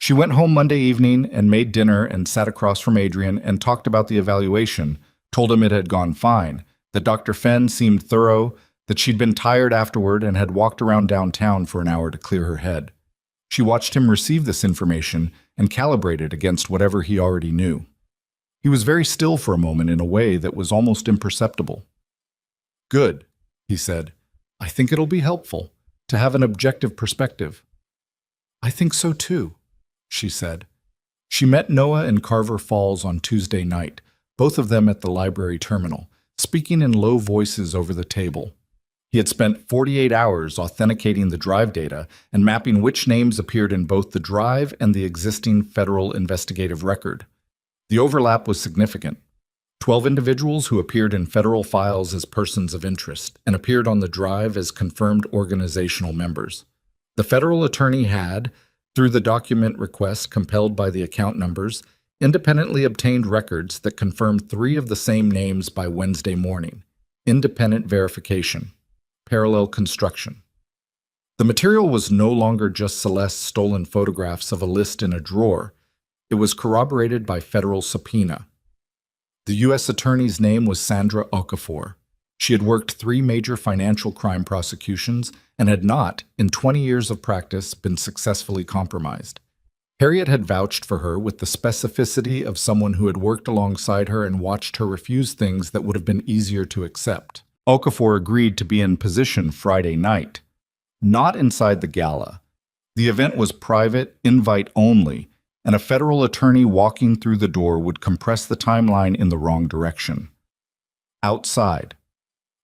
She went home Monday evening and made dinner and sat across from Adrian and talked about the evaluation, told him it had gone fine, that Dr. Fenn seemed thorough, that she'd been tired afterward and had walked around downtown for an hour to clear her head. She watched him receive this information and calibrate it against whatever he already knew. He was very still for a moment in a way that was almost imperceptible. Good, he said. I think it'll be helpful to have an objective perspective. I think so too, she said. She met Noah in Carver Falls on Tuesday night, both of them at the library terminal, speaking in low voices over the table. He had spent 48 hours authenticating the drive data and mapping which names appeared in both the drive and the existing federal investigative record. The overlap was significant. 12 individuals who appeared in federal files as persons of interest and appeared on the drive as confirmed organizational members. The federal attorney had, through the document request compelled by the account numbers, independently obtained records that confirmed 3 of the same names by Wednesday morning. Independent verification. Parallel construction. The material was no longer just Celeste's stolen photographs of a list in a drawer. It was corroborated by federal subpoena. The U.S. attorney's name was Sandra Okafor. She had worked 3 major financial crime prosecutions and had not, in 20 years of practice, been successfully compromised. Harriet had vouched for her with the specificity of someone who had worked alongside her and watched her refuse things that would have been easier to accept. Okafor agreed to be in position Friday night, not inside the gala. The event was private, invite only, and a federal attorney walking through the door would compress the timeline in the wrong direction. Outside,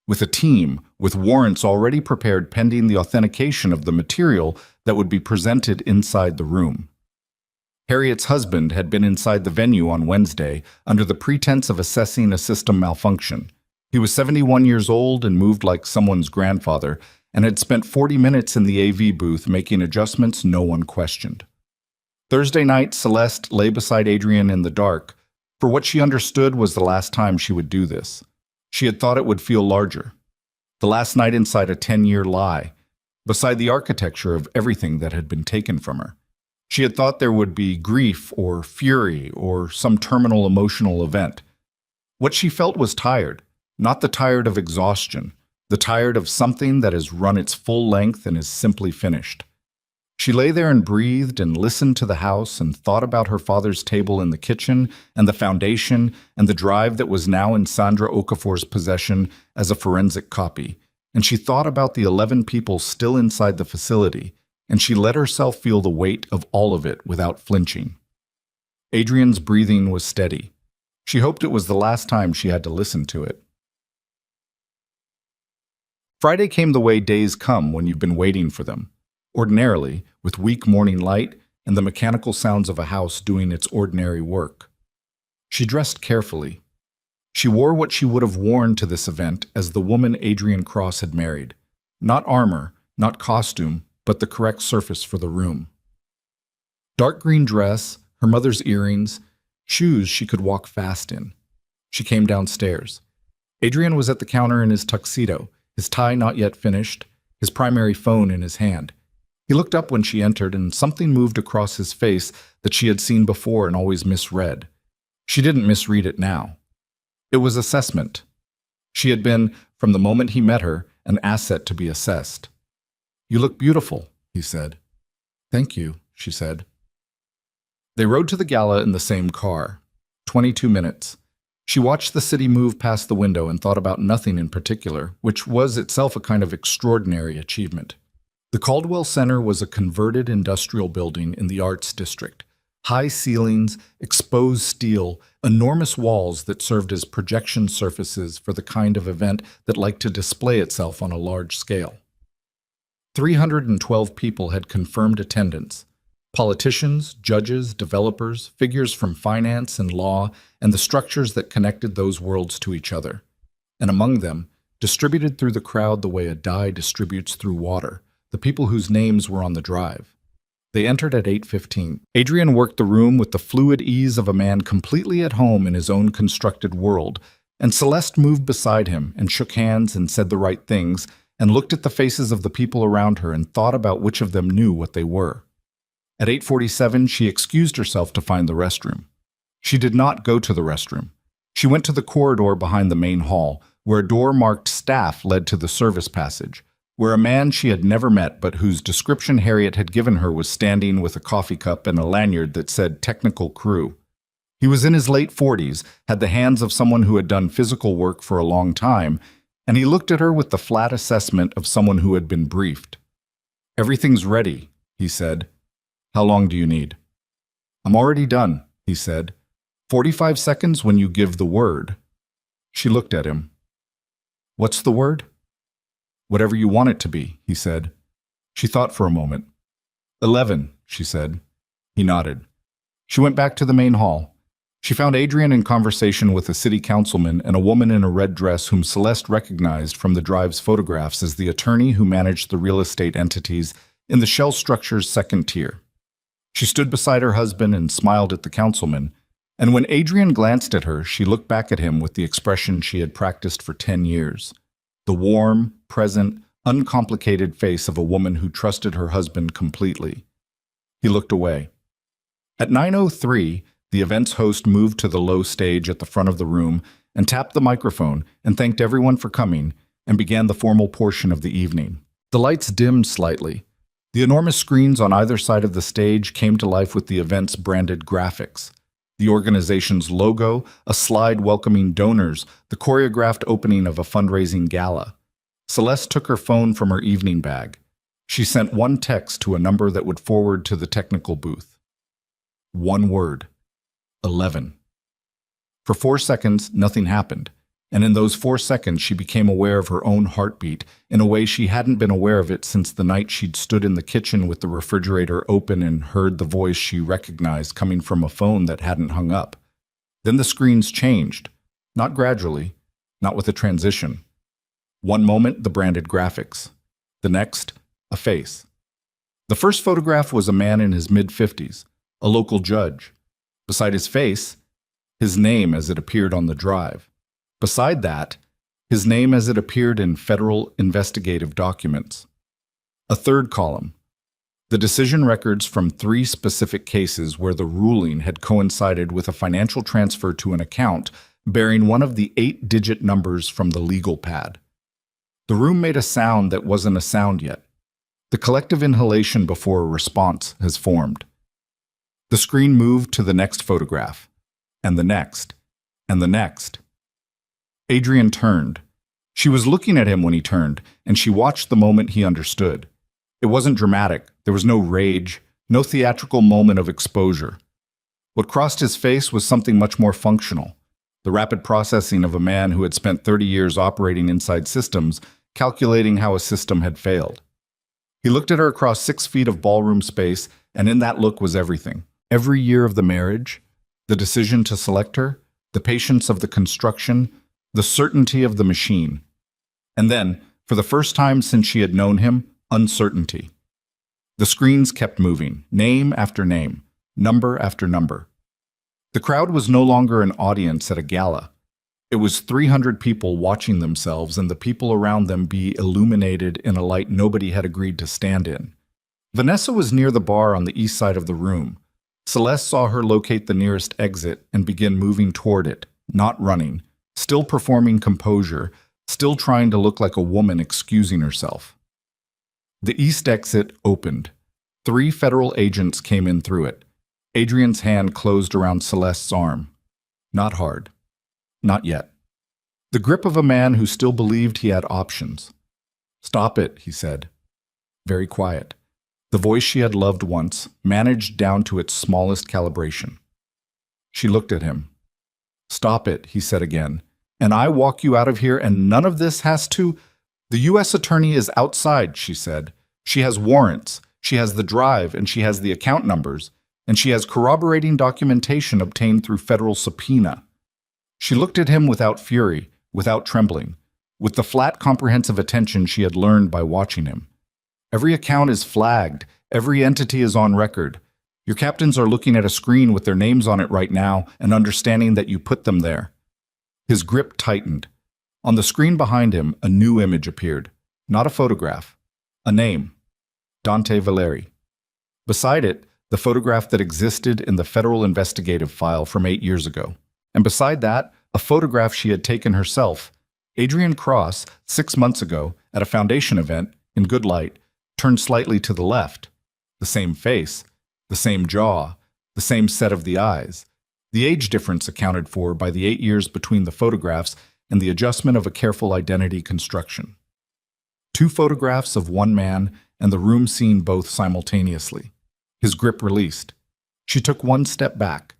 with a team, with warrants already prepared pending the authentication of the material that would be presented inside the room. Harriet's husband had been inside the venue on Wednesday under the pretense of assessing a system malfunction. He was 71 years old and moved like someone's grandfather, and had spent 40 minutes in the AV booth making adjustments no one questioned. Thursday night, Celeste lay beside Adrian in the dark, for what she understood was the last time she would do this. She had thought it would feel larger. The last night inside a 10-year lie, beside the architecture of everything that had been taken from her. She had thought there would be grief or fury or some terminal emotional event. What she felt was tired. Not the tired of exhaustion, the tired of something that has run its full length and is simply finished. She lay there and breathed and listened to the house and thought about her father's table in the kitchen and the foundation and the drive that was now in Sandra Okafor's possession as a forensic copy. And she thought about the 11 people still inside the facility, and she let herself feel the weight of all of it without flinching. Adrian's breathing was steady. She hoped it was the last time she had to listen to it. Friday came the way days come when you've been waiting for them, ordinarily, with weak morning light and the mechanical sounds of a house doing its ordinary work. She dressed carefully. She wore what she would have worn to this event as the woman Adrian Cross had married. Not armor, not costume, but the correct surface for the room. Dark green dress, her mother's earrings, shoes she could walk fast in. She came downstairs. Adrian was at the counter in his tuxedo, his tie not yet finished, his primary phone in his hand. He looked up when she entered, and something moved across his face that she had seen before and always misread. She didn't misread it now. It was assessment. She had been, from the moment he met her, an asset to be assessed. "You look beautiful," he said. "Thank you," she said. They rode to the gala in the same car. 22 minutes. She watched the city move past the window and thought about nothing in particular, which was itself a kind of extraordinary achievement. The Caldwell Center was a converted industrial building in the Arts District. High ceilings, exposed steel, enormous walls that served as projection surfaces for the kind of event that liked to display itself on a large scale. 312 people had confirmed attendance. Politicians, judges, developers, figures from finance and law, and the structures that connected those worlds to each other. And among them, distributed through the crowd the way a dye distributes through water, the people whose names were on the drive. They entered at 8:15. Adrian worked the room with the fluid ease of a man completely at home in his own constructed world, and Celeste moved beside him and shook hands and said the right things, and looked at the faces of the people around her and thought about which of them knew what they were. At 8:47, she excused herself to find the restroom. She did not go to the restroom. She went to the corridor behind the main hall, where a door marked staff led to the service passage, where a man she had never met but whose description Harriet had given her was standing with a coffee cup and a lanyard that said technical crew. He was in his late 40s, had the hands of someone who had done physical work for a long time, and he looked at her with the flat assessment of someone who had been briefed. "Everything's ready," he said. "How long do you need?" I'm already done, he said. 45 seconds when you give the word. She looked at him. What's the word? Whatever you want it to be, he said. She thought for a moment. 11, she said. He nodded. She went back to the main hall. She found Adrian in conversation with a city councilman and a woman in a red dress whom Celeste recognized from the drive's photographs as the attorney who managed the real estate entities in the shell structure's second tier. She stood beside her husband and smiled at the councilman, and when Adrian glanced at her, she looked back at him with the expression she had practiced for 10 years. The warm, present, uncomplicated face of a woman who trusted her husband completely. He looked away. At 9:03, the event's host moved to the low stage at the front of the room and tapped the microphone and thanked everyone for coming and began the formal portion of the evening. The lights dimmed slightly. The enormous screens on either side of the stage came to life with the event's branded graphics. The organization's logo, a slide welcoming donors, the choreographed opening of a fundraising gala. Celeste took her phone from her evening bag. She sent one text to a number that would forward to the technical booth. One word. 11. For 4 seconds, nothing happened, and in those 4 seconds she became aware of her own heartbeat in a way she hadn't been aware of it since the night she'd stood in the kitchen with the refrigerator open and heard the voice she recognized coming from a phone that hadn't hung up. Then the screens changed, not gradually, not with a transition. One moment, the branded graphics. The next, a face. The first photograph was a man in his mid-50s, a local judge. Beside his face, his name as it appeared on the drive. Beside that, his name as it appeared in federal investigative documents. A third column, the decision records from 3 specific cases where the ruling had coincided with a financial transfer to an account bearing one of the 8-digit numbers from the legal pad. The room made a sound that wasn't a sound yet. The collective inhalation before a response has formed. The screen moved to the next photograph, and the next, and the next. Adrian turned. She was looking at him when he turned, and she watched the moment he understood. It wasn't dramatic. There was no rage, no theatrical moment of exposure. What crossed his face was something much more functional, the rapid processing of a man who had spent 30 years operating inside systems, calculating how a system had failed. He looked at her across 6 feet of ballroom space, and in that look was everything. Every year of the marriage, the decision to select her, the patience of the construction, the certainty of the machine. And then, for the first time since she had known him, uncertainty. The screens kept moving, name after name, number after number. The crowd was no longer an audience at a gala. It was 300 people watching themselves and the people around them be illuminated in a light nobody had agreed to stand in. Vanessa was near the bar on the east side of the room. Celeste saw her locate the nearest exit and begin moving toward it, not running, still performing composure, still trying to look like a woman excusing herself. The east exit opened. 3 federal agents came in through it. Adrian's hand closed around Celeste's arm. Not hard. Not yet. The grip of a man who still believed he had options. Stop it, he said. Very quiet. The voice she had loved once, managed down to its smallest calibration. She looked at him. Stop it, he said again. And I walk you out of here and none of this has to… The U.S. attorney is outside, she said. She has warrants, she has the drive, and she has the account numbers, and she has corroborating documentation obtained through federal subpoena. She looked at him without fury, without trembling, with the flat, comprehensive attention she had learned by watching him. Every account is flagged. Every entity is on record. Your captains are looking at a screen with their names on it right now and understanding that you put them there. His grip tightened. On the screen behind him, a new image appeared. Not a photograph. A name. Dante Valeri. Beside it, the photograph that existed in the federal investigative file from 8 years ago. And beside that, a photograph she had taken herself. Adrian Cross, 6 months ago, at a foundation event, in good light, turned slightly to the left. The same face, the same jaw, the same set of the eyes. The age difference accounted for by the 8 years between the photographs and the adjustment of a careful identity construction. 2 photographs of one man and the room seen both simultaneously. His grip released. She took one step back.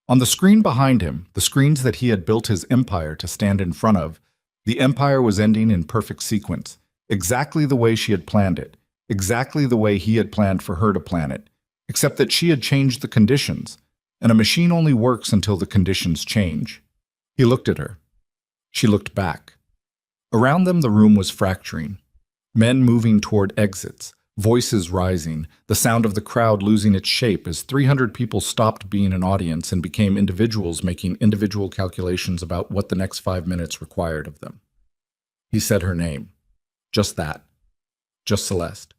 On the screen behind him, the screens that he had built his empire to stand in front of, the empire was ending in perfect sequence, exactly the way she had planned it, exactly the way he had planned for her to plan it, except that she had changed the conditions, and a machine only works until the conditions change. He looked at her. She looked back. Around them, the room was fracturing. Men moving toward exits, voices rising, the sound of the crowd losing its shape as 300 people stopped being an audience and became individuals making individual calculations about what the next 5 minutes required of them. He said her name. Just that. Just Celeste.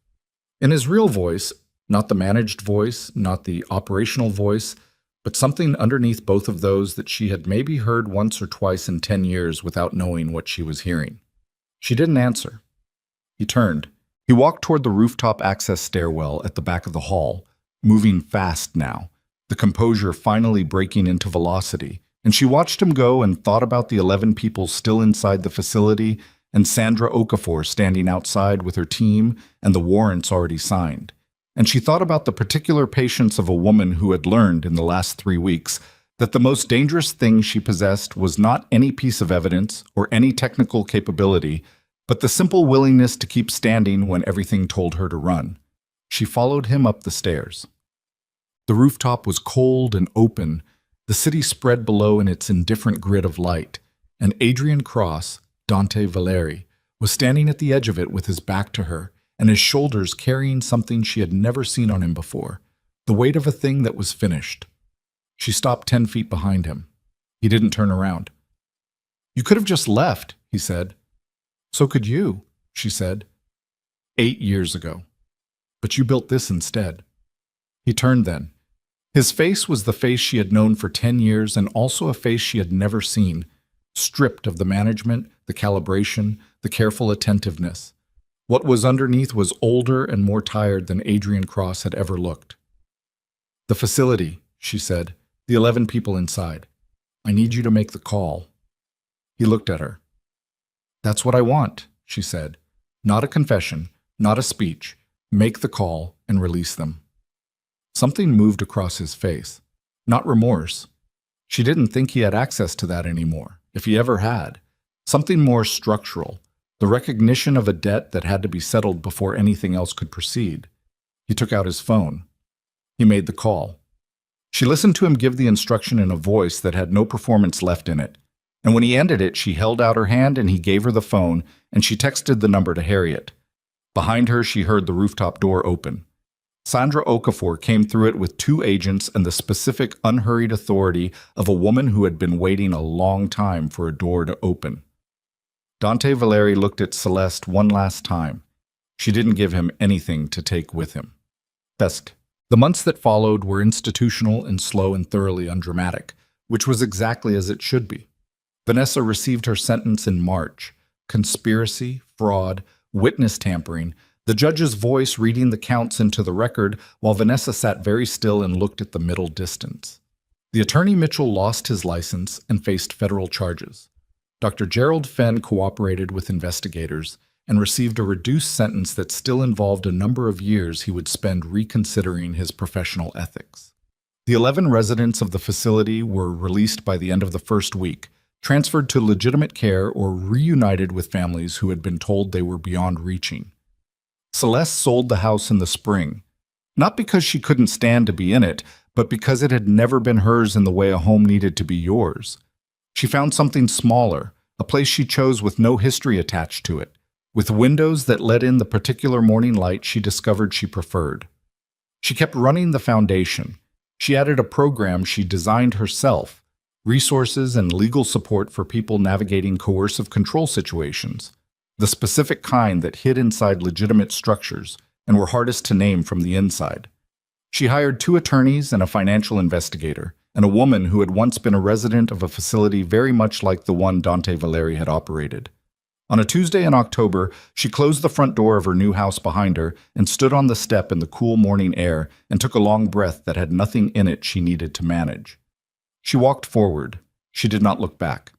In his real voice, not the managed voice, not the operational voice, but something underneath both of those that she had maybe heard once or twice in 10 years without knowing what she was hearing. She didn't answer. He turned. He walked toward the rooftop access stairwell at the back of the hall, moving fast now, the composure finally breaking into velocity, and she watched him go and thought about the 11 people still inside the facility and Sandra Okafor standing outside with her team and the warrants already signed. And she thought about the particular patience of a woman who had learned in the last 3 weeks that the most dangerous thing she possessed was not any piece of evidence or any technical capability, but the simple willingness to keep standing when everything told her to run. She followed him up the stairs. The rooftop was cold and open, the city spread below in its indifferent grid of light, and Adrian Cross, Dante Valeri, was standing at the edge of it with his back to her, and his shoulders carrying something she had never seen on him before, the weight of a thing that was finished. She stopped 10 feet behind him. He didn't turn around. "You could have just left," he said. "So could you," she said. 8 years ago. But you built this instead. He turned then. His face was the face she had known for 10 years and also a face she had never seen, stripped of the management, the calibration, the careful attentiveness. What was underneath was older and more tired than Adrian Cross had ever looked. "The facility," she said, "the 11 people inside. I need you to make the call." He looked at her. "That's what I want," she said. "Not a confession, not a speech. Make the call and release them." Something moved across his face. Not remorse. She didn't think he had access to that anymore, if he ever had. Something more structural. The recognition of a debt that had to be settled before anything else could proceed. He took out his phone. He made the call. She listened to him give the instruction in a voice that had no performance left in it. And when he ended it, she held out her hand and he gave her the phone, and she texted the number to Harriet. Behind her, she heard the rooftop door open. Sandra Okafor came through it with 2 agents and the specific, unhurried authority of a woman who had been waiting a long time for a door to open. Dante Valeri looked at Celeste one last time. She didn't give him anything to take with him. Best. The months that followed were institutional and slow and thoroughly undramatic, which was exactly as it should be. Vanessa received her sentence in March. Conspiracy, fraud, witness tampering, the judge's voice reading the counts into the record while Vanessa sat very still and looked at the middle distance. The attorney Mitchell lost his license and faced federal charges. Dr. Gerald Fenn cooperated with investigators and received a reduced sentence that still involved a number of years he would spend reconsidering his professional ethics. The 11 residents of the facility were released by the end of the first week, transferred to legitimate care or reunited with families who had been told they were beyond reaching. Celeste sold the house in the spring, not because she couldn't stand to be in it, but because it had never been hers in the way a home needed to be yours. She found something smaller, a place she chose with no history attached to it, with windows that let in the particular morning light she discovered she preferred. She kept running the foundation. She added a program she designed herself, resources and legal support for people navigating coercive control situations, the specific kind that hid inside legitimate structures and were hardest to name from the inside. She hired 2 attorneys and a financial investigator, and a woman who had once been a resident of a facility very much like the one Dante Valeri had operated. On a Tuesday in October, she closed the front door of her new house behind her and stood on the step in the cool morning air and took a long breath that had nothing in it she needed to manage. She walked forward. She did not look back.